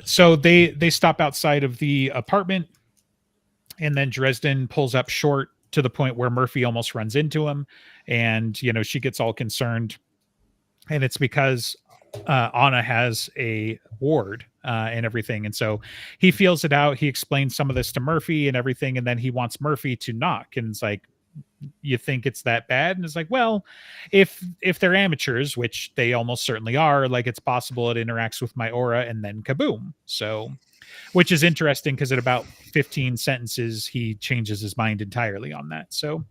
So they stop outside of the apartment, and then Dresden pulls up short to the point where Murphy almost runs into him, and you know she gets all concerned, and it's because Anna has a ward and everything, and so he feels it out. He explains some of this to Murphy and everything, and then he wants Murphy to knock, and it's like, you think it's that bad? And it's like, well, if they're amateurs, which they almost certainly are, like it's possible it interacts with my aura and then kaboom. So, which is interesting because at about 15 sentences he changes his mind entirely on that. So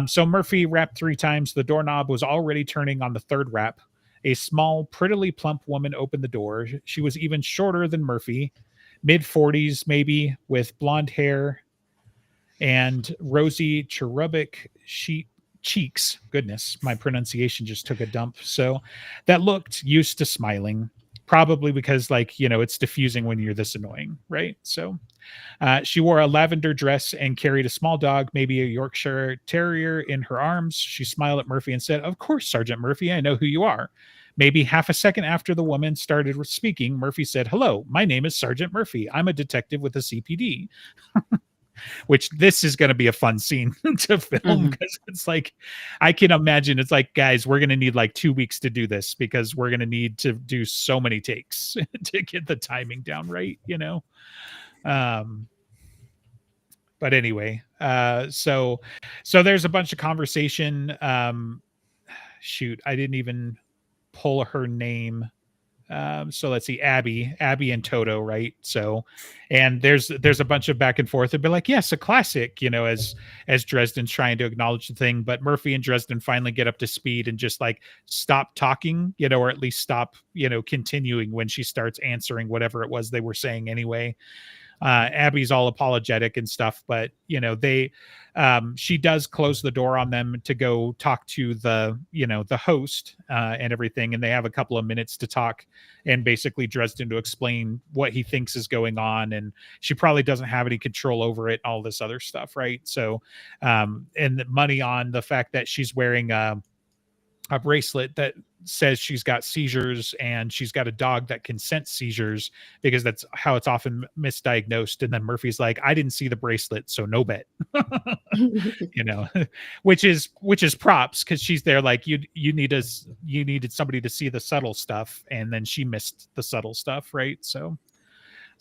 so Murphy rapped 3 times. The doorknob was already turning on the third rap. A small, prettily plump woman opened the door. She was even shorter than Murphy, mid-40s maybe, with blonde hair and rosy cherubic cheeks. Goodness, my pronunciation just took a dump. So that looked used to smiling, probably because, like, you know, it's diffusing when you're this annoying, right? So she wore a lavender dress and carried a small dog, maybe a Yorkshire Terrier, in her arms. She smiled at Murphy and said, "Of course, Sergeant Murphy, I know who you are." Maybe half a second after the woman started speaking, Murphy said, "Hello, my name is Sergeant Murphy. I'm a detective with the CPD." Which this is going to be a fun scene to film because it's like, I can imagine it's like, guys, we're going to need like 2 weeks to do this because we're going to need to do so many takes to get the timing down right, you know? But anyway, so there's a bunch of conversation. Shoot, I didn't even pull her name. So let's see, Abby and Toto, right? So, and there's a bunch of back and forth. It'd be like, yes, a classic, you know, as Dresden's trying to acknowledge the thing, but Murphy and Dresden finally get up to speed and just like stop talking, you know, or at least stop, you know, continuing when she starts answering whatever it was they were saying anyway. Abby's all apologetic and stuff, but you know, she does close the door on them to go talk to the, you know, the host and everything. And they have a couple of minutes to talk and basically Dresden to explain what he thinks is going on. And she probably doesn't have any control over it, all this other stuff. Right. So, and the money on the fact that she's wearing a bracelet that says she's got seizures and she's got a dog that can sense seizures because that's how it's often misdiagnosed. And then Murphy's like, "I didn't see the bracelet, so no bet." You know, which is props because she's there like, you needed somebody to see the subtle stuff, and then she missed the subtle stuff, right? So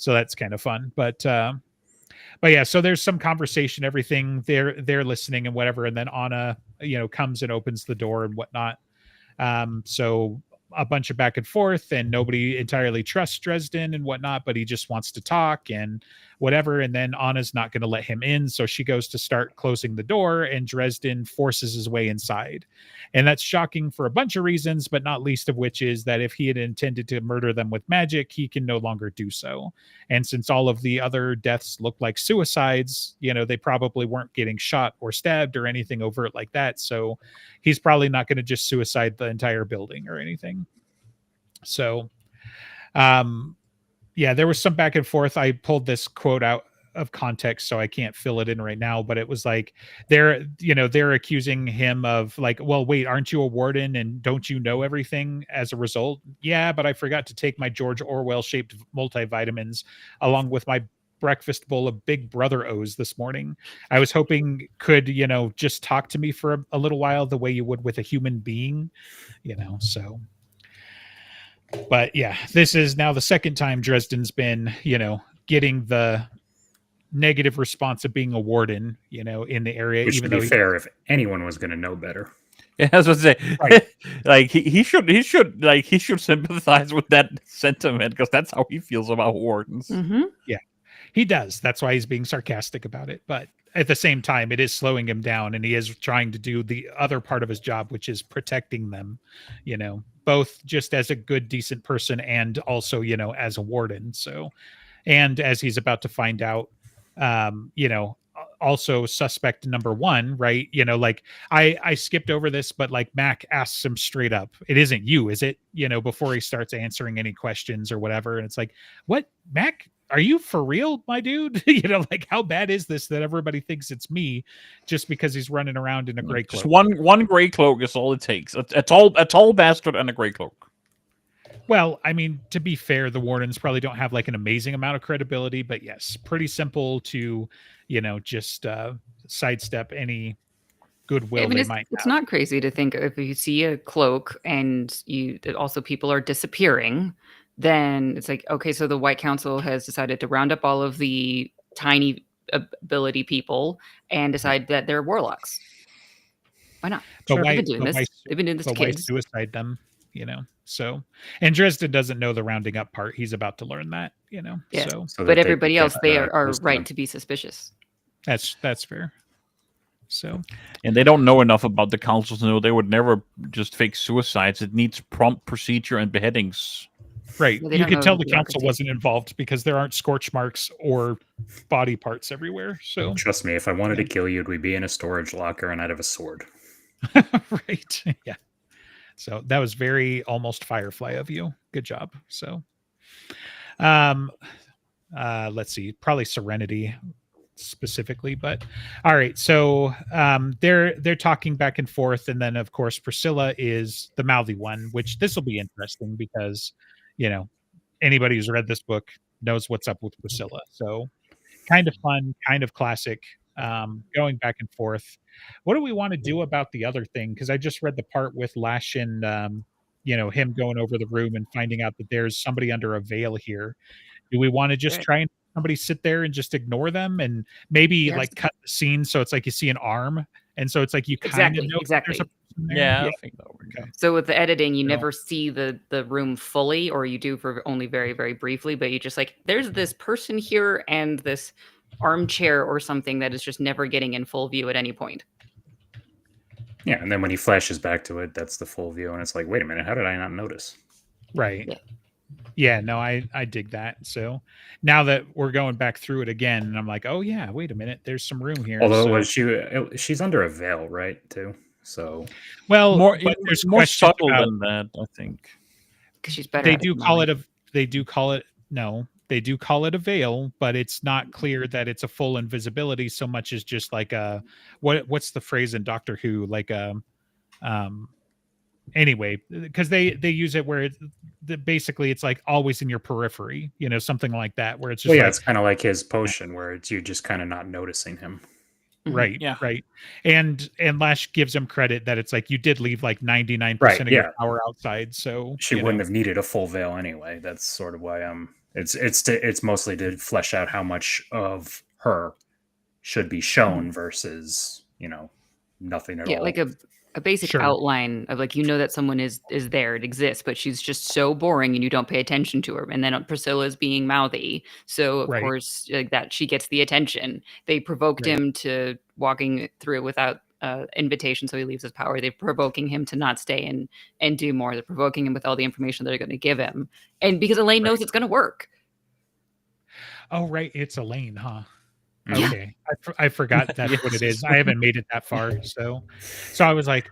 that's kind of fun. But yeah, so there's some conversation, everything, they're listening and whatever, and then Anna, you know, comes and opens the door and whatnot. So a bunch of back and forth, and nobody entirely trusts Dresden and whatnot, but he just wants to talk and whatever. And then Anna's not going to let him in, so she goes to start closing the door, and Dresden forces his way inside. And that's shocking for a bunch of reasons, but not least of which is that if he had intended to murder them with magic, he can no longer do so. And since all of the other deaths look like suicides, you know, they probably weren't getting shot or stabbed or anything overt like that. So he's probably not going to just suicide the entire building or anything. So, yeah, there was some back and forth. I pulled this quote out of context, so I can't fill it in right now, but it was like they're accusing him of like, well, wait, aren't you a warden and don't you know everything as a result? Yeah, but I forgot to take my George Orwell shaped multivitamins along with my breakfast bowl of Big Brother O's this morning. I was hoping could, just talk to me for a little while the way you would with a human being, so. But yeah, this is now the second time Dresden's been, getting the negative response of being a warden, in the area. Which, even to though be fair, if anyone was going to know better. Yeah, I was going to say, Right. like he should sympathize with that sentiment because that's how he feels about wardens. Mm-hmm. he does. That's why he's being sarcastic about it. But at the same time, it is slowing him down, and he is trying to do the other part of his job, which is protecting them, both just as a good, decent person and also, as a warden. So, and as he's about to find out, also suspect number one, right? Like I skipped over this, but like Mac asks him straight up, "It isn't you, is it?" Before he starts answering any questions or whatever. And it's like, what, Mac? Are you for real, my dude? Like how bad is this that everybody thinks it's me just because he's running around in a gray cloak? Just one gray cloak is all it takes. A tall bastard and a gray cloak. Well, I mean, to be fair, the wardens probably don't have like an amazing amount of credibility, but yes, pretty simple to, just sidestep any goodwill they might have. It's not crazy to think if you see a cloak and also people are disappearing, then it's like, okay, so the White Council has decided to round up all of the tiny ability people and decide that they're warlocks. Why not? But They've been doing this. They've been doing this to why kids. suicide them, So, and Dresden doesn't know the rounding up part. He's about to learn that, Yeah. So So But that everybody else, they are post right them. to be suspicious. that's fair. So, And they don't know enough about the council to know they would never just fake suicides. It needs prompt procedure and beheadings. right. Yeah, they You don't could know tell the the council bureaucracy. wasn't involved because there aren't scorch marks or body parts everywhere. So, Trust me, if I wanted to kill you, we'd be in a storage locker and I'd have a sword. right. Yeah. So that was very almost Firefly of you. Good job. So, let's see, probably Serenity specifically, but all right. So, they're talking back and forth. And then of course, Priscilla is the mouthy one, which this will be interesting because, anybody who's read this book knows what's up with Priscilla. So kind of fun, kind of classic, going back and forth. What do we want to do about the other thing? Because I just read the part with Lash and him going over the room and finding out that there's somebody under a veil here. Do we want to just Right. try and somebody sit there and just ignore them and maybe Yes. like cut the scene so it's like you see an arm and so it's like you kind of Exactly, know that there's a exactly. person there? Yeah, I think that would Okay. So with the editing, you No. never see the room fully, or you do for only very, very briefly, but you just like, there's this person here and this armchair or something that is just never getting in full view at any point. Yeah, and then when he flashes back to it, that's the full view, and it's like, wait a minute, how did I not notice? Right. Yeah. Yeah, no, I dig that. So now that we're going back through it again, and I'm like, oh yeah, wait a minute, there's some room here. Although So, she's under a veil, right? Too. So well, more but there's more questions subtle about- than that, I think. Because she's better. they at do than call Molly. it they do call it a veil, but it's not clear that it's a full invisibility so much as just like a what's the phrase in Doctor Who, like anyway, because they use it where basically it's like always in your periphery, something like that, where it's just well, yeah, like, it's kind of like his potion, where it's you just kind of not noticing him. Mhm. right, Yeah. right. And Lash gives him credit that it's like you did leave like 99% Right, of yeah. your power outside, so She wouldn't have needed a full veil anyway. That's sort of why it's mostly to flesh out how much of her should be shown versus nothing at Yeah, all. like a basic Sure. outline of like, that someone is there, it exists, but she's just so boring and you don't pay attention to her. And then Priscilla's being mouthy, so of Right. course that she gets the attention. They provoked Right. him to walking through without invitation, so he leaves his power. They're provoking him to not stay and do more. They're provoking him with all the information they're going to give him, and because Elaine knows it's going to work. Oh, right. It's Elaine, huh? Yeah. Okay. I forgot that's what it is. Yes. I haven't made it that far. So I was like,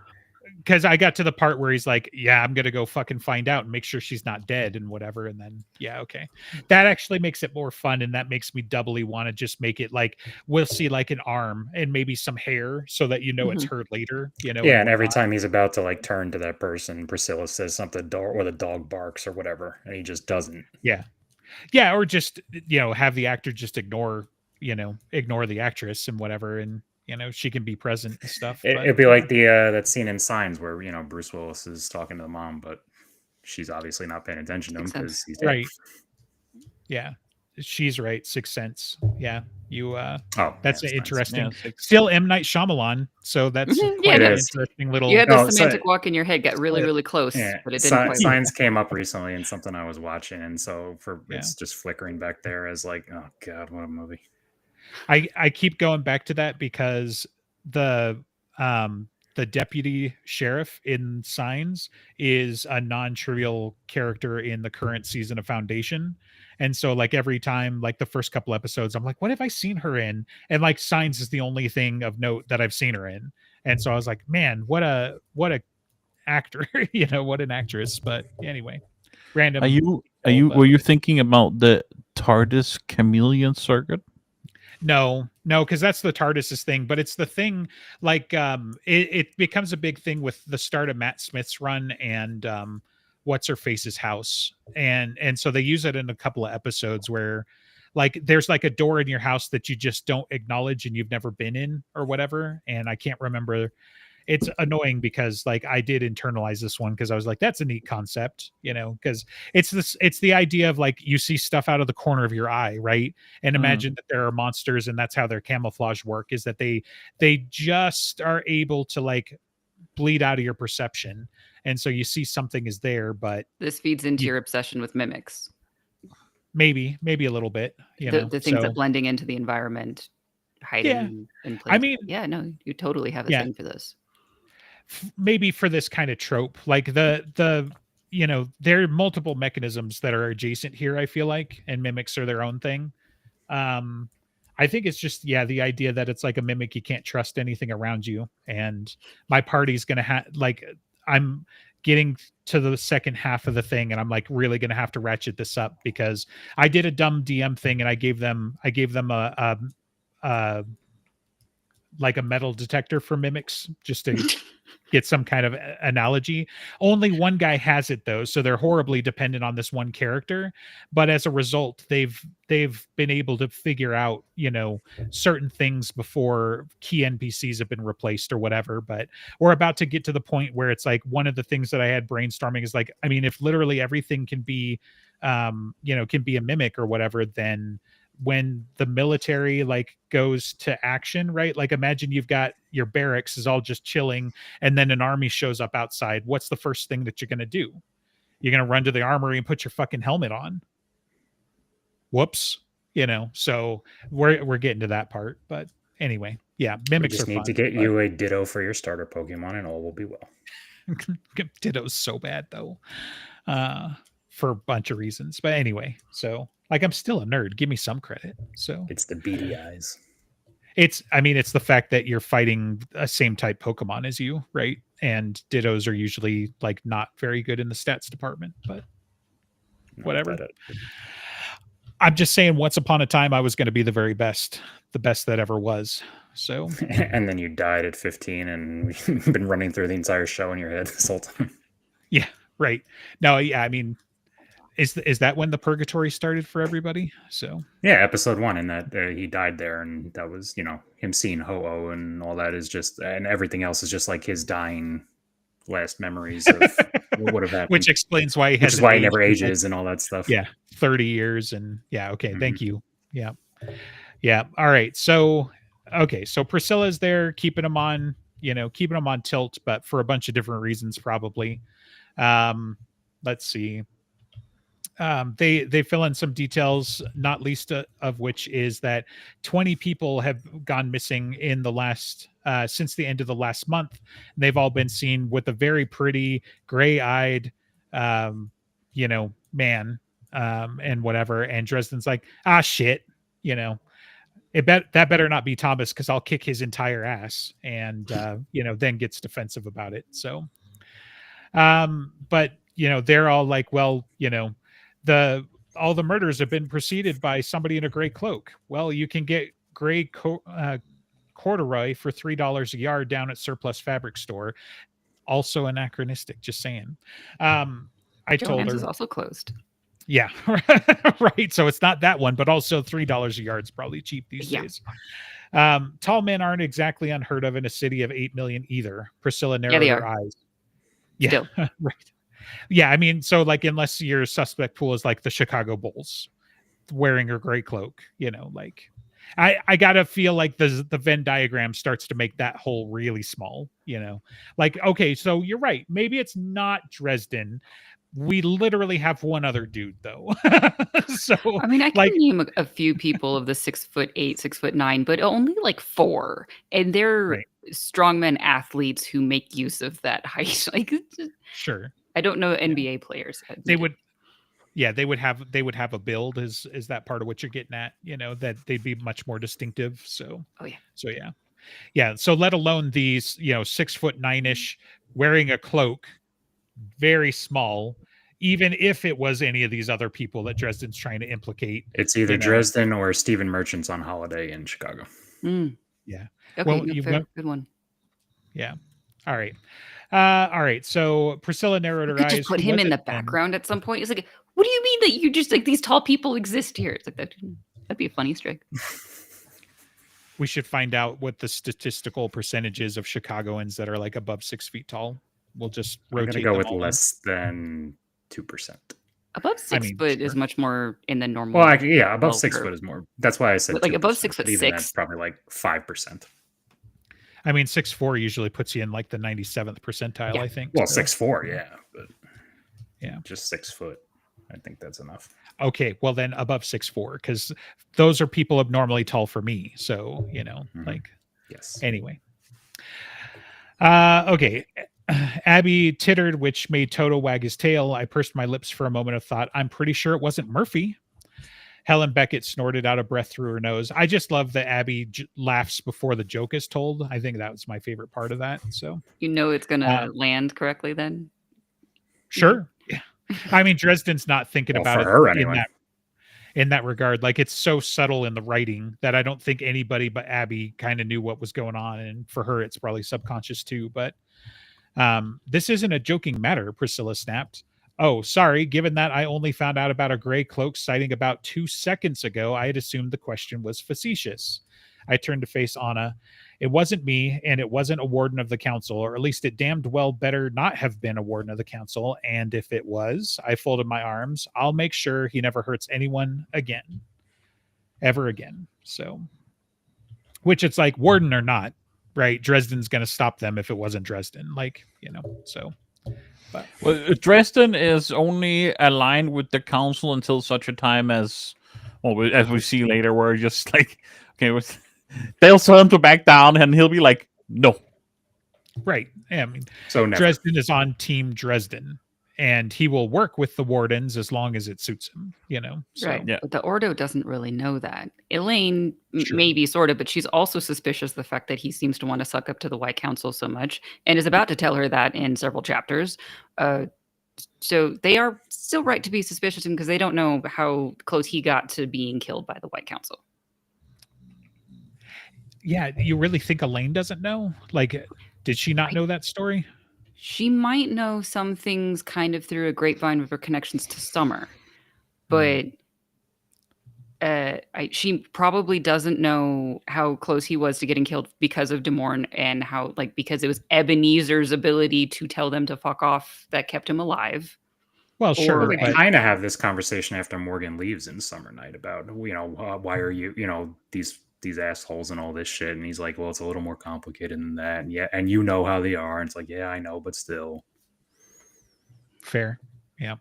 because I got to the part where he's like, yeah, I'm going to go fucking find out and make sure she's not dead and whatever. And then, yeah, okay. That actually makes it more fun. And that makes me doubly want to just make it like, we'll see like an arm and maybe some hair so that it's her later, Yeah, and every whatnot. time he's about to like turn to that person, Priscilla says something or the dog barks or whatever, and he just doesn't. Yeah. Yeah, or just have the actor just ignore the actress and whatever, and she can be present and stuff. It'd be like the that scene in Signs where Bruce Willis is talking to the mom, but she's obviously not paying attention to him Makes sense. because he's dead. Right. Yeah, she's right. Sixth Sense. Yeah, Oh, that's yeah, interesting. Yeah, Still M. Night Shyamalan, so that's Mhm, quite yeah, an it is. interesting little. You had No, the so- semantic walk in your head, got really, really close, Yeah, but it didn't quite. Signs came up recently in something I was watching, and so Yeah. it's just flickering back there as like, oh god, what a movie. I keep going back to that because the deputy sheriff in Signs is a non-trivial character in the current season of Foundation. And so like every time, like the first couple episodes, I'm like, what have I seen her in? And like Signs is the only thing of note that I've seen her in. And so I was like, man, what a actor, what an actress. But anyway, random. Were you thinking about the TARDIS chameleon circuit? No, because that's the TARDIS's thing, but it's the thing like it becomes a big thing with the start of Matt Smith's run and what's her face's house. And so they use it in a couple of episodes where like there's like a door in your house that you just don't acknowledge and you've never been in or whatever. And I can't remember. It's annoying because like I did internalize this one because I was like, that's a neat concept, because it's the idea of like you see stuff out of the corner of your eye, right? And imagine that there are monsters and that's how their camouflage work is that they just are able to like bleed out of your perception. And so you see something is there, but This feeds into your obsession with mimics. maybe a little bit, The things so, that blending into the environment, hiding in places. I mean, yeah, no, you totally have a yeah. thing for this. Maybe for this kind of trope, like the there are multiple mechanisms that are adjacent here, I feel like, and mimics are their own thing. I think it's just the idea that it's like a mimic, you can't trust anything around you, and my party's gonna have like I'm getting to the second half of the thing and I'm like really gonna have to ratchet this up because I did a dumb DM thing and I gave them a like a metal detector for mimics just to get some kind of analogy. Only one guy has it though, so they're horribly dependent on this one character, but as a result they've been able to figure out certain things before key NPCs have been replaced or whatever. But we're about to get to the point where it's like one of the things that I had brainstorming is like, I mean, if literally everything can be can be a mimic or whatever, then when the military like goes to action, right? Like imagine you've got your barracks is all just chilling and then an army shows up outside. What's the first thing that you're going to do? You're going to run to the armory and put your fucking helmet on. Whoops. So we're getting to that part, but anyway, yeah, We mimics just are need fun, to get but you a Ditto for your starter Pokemon and all will be well. Ditto's so bad though, for a bunch of reasons. But anyway, so like I'm still a nerd. Give me some credit. So It's the beady eyes. it's the fact that you're fighting a same type Pokemon as you, right? And Dittos are usually like not very good in the stats department, but whatever. I'm just saying once upon a time I was going to be the very best, the best that ever was. So And then you died at 15 and we've been running through the entire show in your head this whole time. yeah, right. No, yeah, I mean, is that when the purgatory started for everybody? So Yeah, episode 1, and that he died there, and that was him seeing Ho-Oh and all that is just, and everything else is just like his dying last memories of what would have happened, which explains why which is why he never ages and all that stuff. Yeah, 30 years and yeah, okay, thank you. Yeah, all right. So so Priscilla's there keeping him on tilt, but for a bunch of different reasons probably. Let's see. They fill in some details, not least of which is that 20 people have gone missing in the last since the end of the last month. They've all been seen with a very pretty gray-eyed man and whatever. And Dresden's like, shit, that better not be Thomas because I'll kick his entire ass, and then gets defensive about it. So but they're all like, well, all the murders have been preceded by somebody in a gray cloak. Well, you can get gray corduroy for $3 a yard down at Surplus Fabric Store. Also anachronistic, just saying. I told Joann's her is also closed. Yeah, right. So it's not that one, but also $3 a yard is probably cheap these Yeah. days. Tall men aren't exactly unheard of in a city of 8 million either. Priscilla Yeah, narrowed they her are. eyes. Yeah, Still. right. Yeah, I mean, so like, unless your suspect pool is like the Chicago Bulls wearing a gray cloak, like I gotta feel like the Venn diagram starts to make that hole really small, like, okay, so you're right. Maybe it's not Dresden. We literally have one other dude though. So I mean, I can like, name a few people of the 6'8", 6'9", but only like 4, and they're Right. strongmen athletes who make use of that height. Like, it's just- sure. I don't know NBA players. They would they would have a build. Is that part of what you're getting at? That they'd be much more distinctive. So Oh yeah. so yeah. So let alone these 6'9" wearing a cloak, very small. Even if it was any of these other people that Dresden's trying to implicate, It's either you know. Dresden or Stephen Merchant's on holiday in Chicago. Mm. Yeah. Okay. Well, no, you fair, went- good one. Yeah. All right. All right. So Priscilla narrowed You her could eyes. just put She him in wasn't- the background at some point. It's like, what do you mean that you just like these tall people exist here? It's like that'd be a funny strike. We should find out what the statistical percentage is of Chicagoans that are like above 6 feet tall. We'll just I'm rotate gonna go them with all in. less than 2%. Above 6 foot is sure. much more in the normal. Well, above bell 6 curve. foot is more. That's why I said But, like, above 2%, 6 foot but even that's 6. probably like 5%. I mean, 6'4" usually puts you in like the 97th percentile, Yeah. I think. Well, so. 6'4", yeah, but Yeah. just 6 foot. I think that's enough. Okay, well then above 6'4", because those are people abnormally tall for me. So, Mhm. like, Yes. anyway. Okay. Abby tittered, which made Toto wag his tail. I pursed my lips for a moment of thought. I'm pretty sure it wasn't Murphy. Helen Beckett snorted out of breath through her nose. I just love that Abby laughs before the joke is told. I think that was my favorite part of that. So, You know it's gonna land correctly then. sure. Yeah. I mean, Dresden's not thinking Well, about for it her anyway. in that regard. Like, it's so subtle in the writing that I don't think anybody but Abby kind of knew what was going on. And for her, it's probably subconscious too. But this isn't a joking matter, Priscilla snapped. Oh, sorry. Given that I only found out about a gray cloak sighting about 2 seconds ago, I had assumed the question was facetious. I turned to face Anna. It wasn't me, and it wasn't a warden of the council, or at least it damned well better not have been a warden of the council. And if it was, I folded my arms. I'll make sure he never hurts anyone again. Ever again. So, which it's like, warden or not, right? Dresden's going to stop them if it wasn't Dresden. Like, so. But Well, Dresden is only aligned with the council until such a time as, well, as we see later, where just like, okay, they'll tell him to back down, and he'll be like, no. right. Yeah, I mean, So never. Dresden is on Team Dresden, and he will work with the wardens as long as it suits him, So, Right. Yeah. But the Ordo doesn't really know that. Elaine, Sure. maybe sort of, but she's also suspicious of the fact that he seems to want to suck up to the White Council so much and is about to tell her that in several chapters. So they are still right to be suspicious of him because they don't know how close he got to being killed by the White Council. Yeah, you really think Elaine doesn't know? Like, did she not I- know that story? She might know some things kind of through a grapevine with her connections to Summer, but she probably doesn't know how close he was to getting killed because of Demorne and how, like, because it was Ebenezer's ability to tell them to fuck off that kept him alive. Well, sure, Well, they but kind of have this conversation after Morgan leaves in Summer Night about, why are you, these assholes and all this shit. And he's like, well, it's a little more complicated than that. And yeah, and you know how they are. And it's like, yeah, I know, but still. fair. Yeah.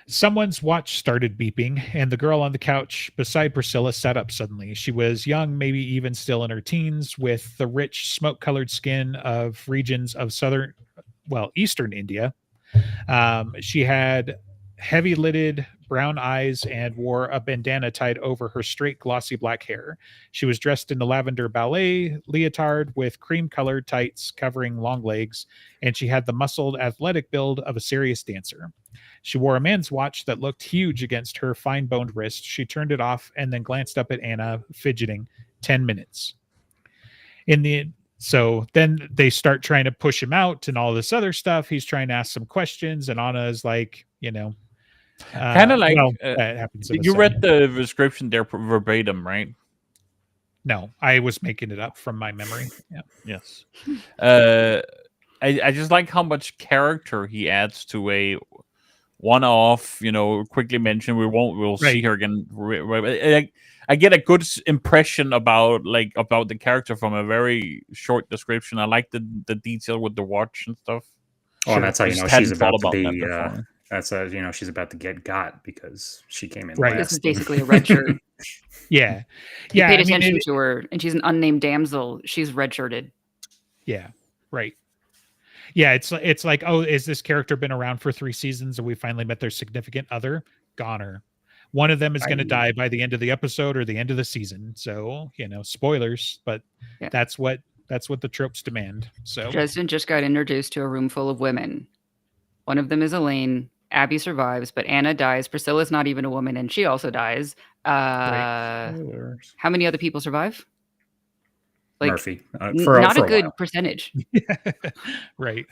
Someone's watch started beeping, and the girl on the couch beside Priscilla sat up suddenly. She was young, maybe even still in her teens, with the rich smoke-colored skin of regions of eastern India. She had heavy-lidded brown eyes and wore a bandana tied over her straight, glossy black hair. She was dressed in a lavender ballet leotard with cream-colored tights covering long legs, and she had the muscled, athletic build of a serious dancer. She wore a man's watch that looked huge against her fine-boned wrist. She turned it off and then glanced up at Anna, fidgeting. 10 minutes. So then they start trying to push him out and all this other stuff. He's trying to ask some questions, and Anna is like, Kind of like that happens. In a you read second. the description there verbatim, right? No, I was making it up from my memory. Yeah. Yes. I just like how much character he adds to a one-off. Quickly mention. We'll see Right. her again. I get a good impression about the character from a very short description. I like the detail with the watch and stuff. Oh, and that's how you Just know hadn't she's thought about to about that be. before. That's she's about to get got because she came in Right. last. This is basically a red shirt. Yeah. You Yeah. paid I mean, attention to her, and she's an unnamed damsel. She's redshirted. yeah. Right. Yeah. It's like, oh, is this character been around for 3 seasons and we finally met their significant other? Goner. One of them is going to die by the end of the episode or the end of the season. So, spoilers, but Yeah. that's what the tropes demand. So Dresden just got introduced to a room full of women. One of them is Elaine. Abby survives, but Anna dies. Priscilla's not even a woman, and she also dies. Spoilers. How many other people survive? Like, Murphy. Not for a good while. percentage. right.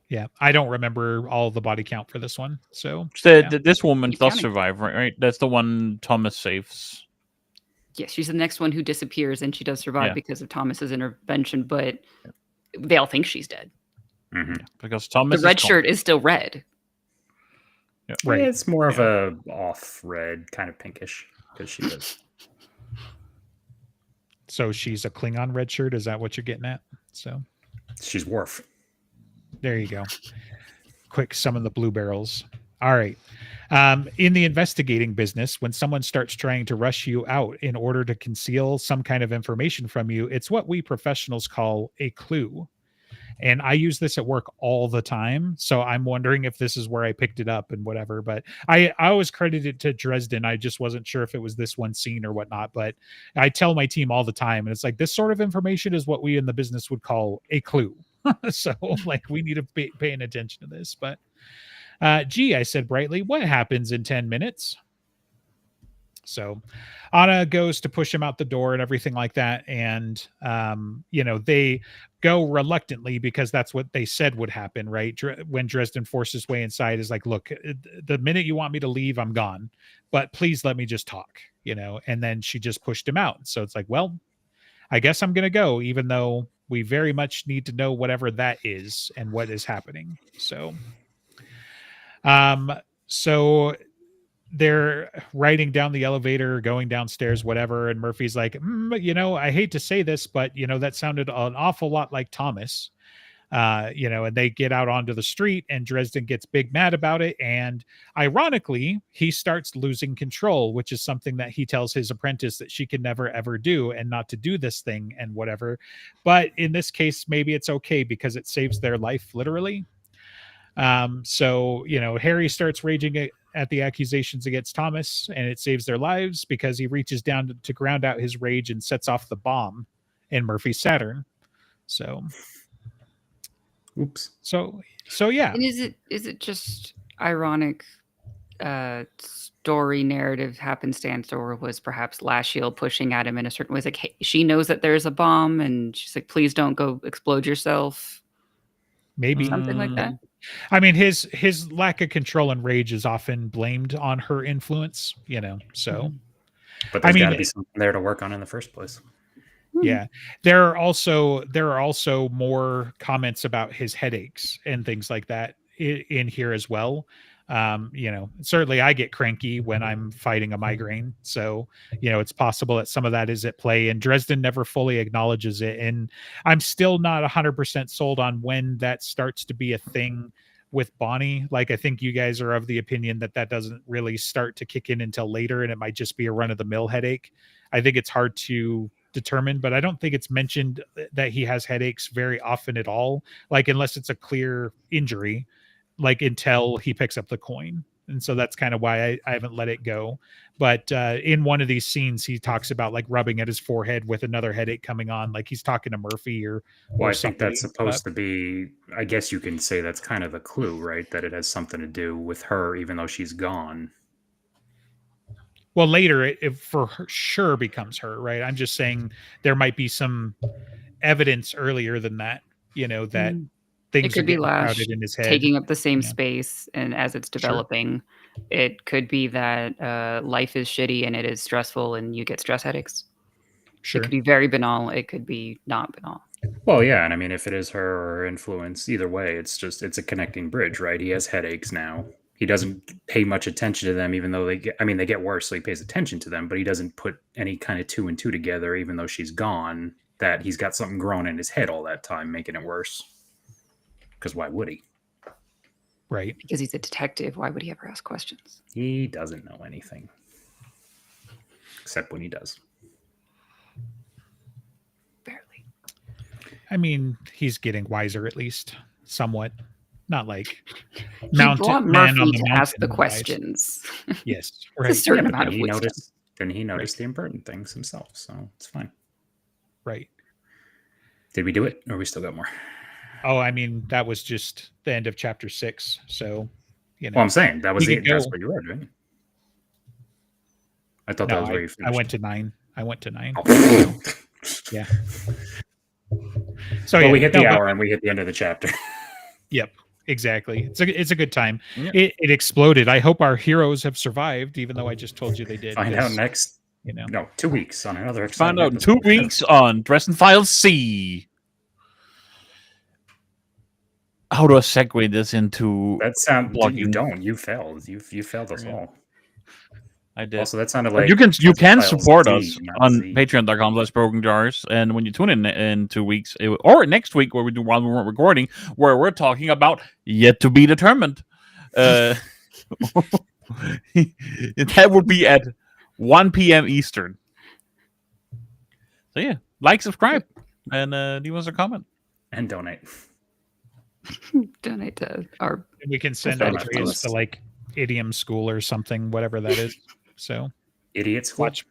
Yeah, I don't remember all the body count for this one. So This woman Keep does counting. survive, right? That's the one Thomas saves. Yes, she's the next one who disappears, and she does survive Yeah. because of Thomas's intervention, but they all think she's dead. Mhm. Because Thomas The red is gone. shirt is still red. right. It's more of a off red, kind of pinkish because she does. So she's a Klingon red shirt. Is that what you're getting at? So She's Worf. there you go. Quick summon the blue barrels. All right. In the investigating business, when someone starts trying to rush you out in order to conceal some kind of information from you, it's what we professionals call a clue. And I use this at work all the time. So I'm wondering if this is where I picked it up and whatever. But I always credit it to Dresden. I just wasn't sure if it was this one scene or whatnot. But I tell my team all the time, and it's like, this sort of information is what we in the business would call a clue. So like we need to be paying attention to this. But gee, I said brightly, what happens in 10 minutes? So Anna goes to push him out the door and everything like that. And, they go reluctantly because that's what they said would happen, right? When Dresden forced his way inside is like, look, the minute you want me to leave, I'm gone, but please let me just talk, and then she just pushed him out. So it's like, well, I guess I'm going to go, even though we very much need to know whatever that is and what is happening. So, so they're riding down the elevator, going downstairs, whatever. And Murphy's like, I hate to say this, but that sounded an awful lot like Thomas. And they get out onto the street and Dresden gets big mad about it. And ironically, he starts losing control, which is something that he tells his apprentice that she can never, ever do and not to do this thing and whatever. But in this case, maybe it's okay because it saves their life literally. So, Harry starts raging at the accusations against Thomas and it saves their lives because he reaches down to ground out his rage and sets off the bomb in Murphy's Saturn. So, oops. So yeah. And is it just ironic story narrative happenstance, or was perhaps Lashiel pushing at him in a certain way? It's like, hey, she knows that there's a bomb and she's like, please don't go explode yourself. Maybe something like that. I mean, his lack of control and rage is often blamed on her influence, so. But there's got to be something there to work on in the first place. Yeah. There are also more comments about his headaches and things like that in here as well. Certainly I get cranky when I'm fighting a migraine. So, it's possible that some of that is at play and Dresden never fully acknowledges it. And I'm still not 100% sold on when that starts to be a thing with Bonnie. Like, I think you guys are of the opinion that doesn't really start to kick in until later. And it might just be a run of the mill headache. I think it's hard to determine, but I don't think it's mentioned that he has headaches very often at all. Like, unless it's a clear injury, like until he picks up the coin. And so that's kind of why I haven't let it go. But in one of these scenes, he talks about like rubbing at his forehead with another headache coming on. Like he's talking to Murphy or I think that's supposed to be, I guess you can say that's kind of a clue, right? That it has something to do with her, even though she's gone. Well, later it for sure becomes her, right? I'm just saying there might be some evidence earlier than that, that things It are could be getting Lash crowded in his head. taking up the same Yeah. space, and as it's developing, it could be that life is shitty and it is stressful, and you get stress headaches. Sure. It could be very banal. It could be not banal. Well, yeah, and I mean, if it is her or her influence, either way, it's a connecting bridge, right? He has headaches now. He doesn't pay much attention to them, even though they get worse, so he pays attention to them, but he doesn't put any kind of 2 and 2 together, even though she's gone, that he's got something growing in his head all that time, making it worse. Because why would he? Right. Because he's a detective. Why would he ever ask questions? He doesn't know anything. Except when he does. Barely. I mean, he's getting wiser at least, somewhat. Not like He brought man on Murphy the to ask the mountain wise. questions. Yes, It's right, a certain Yeah, but amount then of he wisdom. noticed the important things himself, so it's fine. right. Did we do it, or we still got more? Oh, I mean, that was just the end of chapter 6. So, you know, Well, I'm saying that was We it. could That's go. what you read, right? I thought no, that was where you finished. I went to 9. Oh. Yeah. So Well, yeah, we hit the no, but- hour and we hit the end of the chapter. Yep, exactly. It's a good time. Yeah. It exploded. I hope our heroes have survived, even though I just told you they did. Find out 'cause, next. You know, No, 2 weeks on another. Find exciting out in 2 episode. weeks on Dresden Files C. How do I segue this into? That sound Blocking. you don't. You failed. You failed us Yeah. all. I did. Also, that sounded But like you can Files support D, us not on Z. patreon.com/broken jars, and when you tune in 2 weeks or next week, where we do while we weren't recording, where we're talking about yet to be determined. That would be at 1 p.m. Eastern. So yeah, like, subscribe, and leave us a comment. And donate. Donate to our. we can send That's our right. praise to like idiom school or something, whatever that is. So Idiot school. watch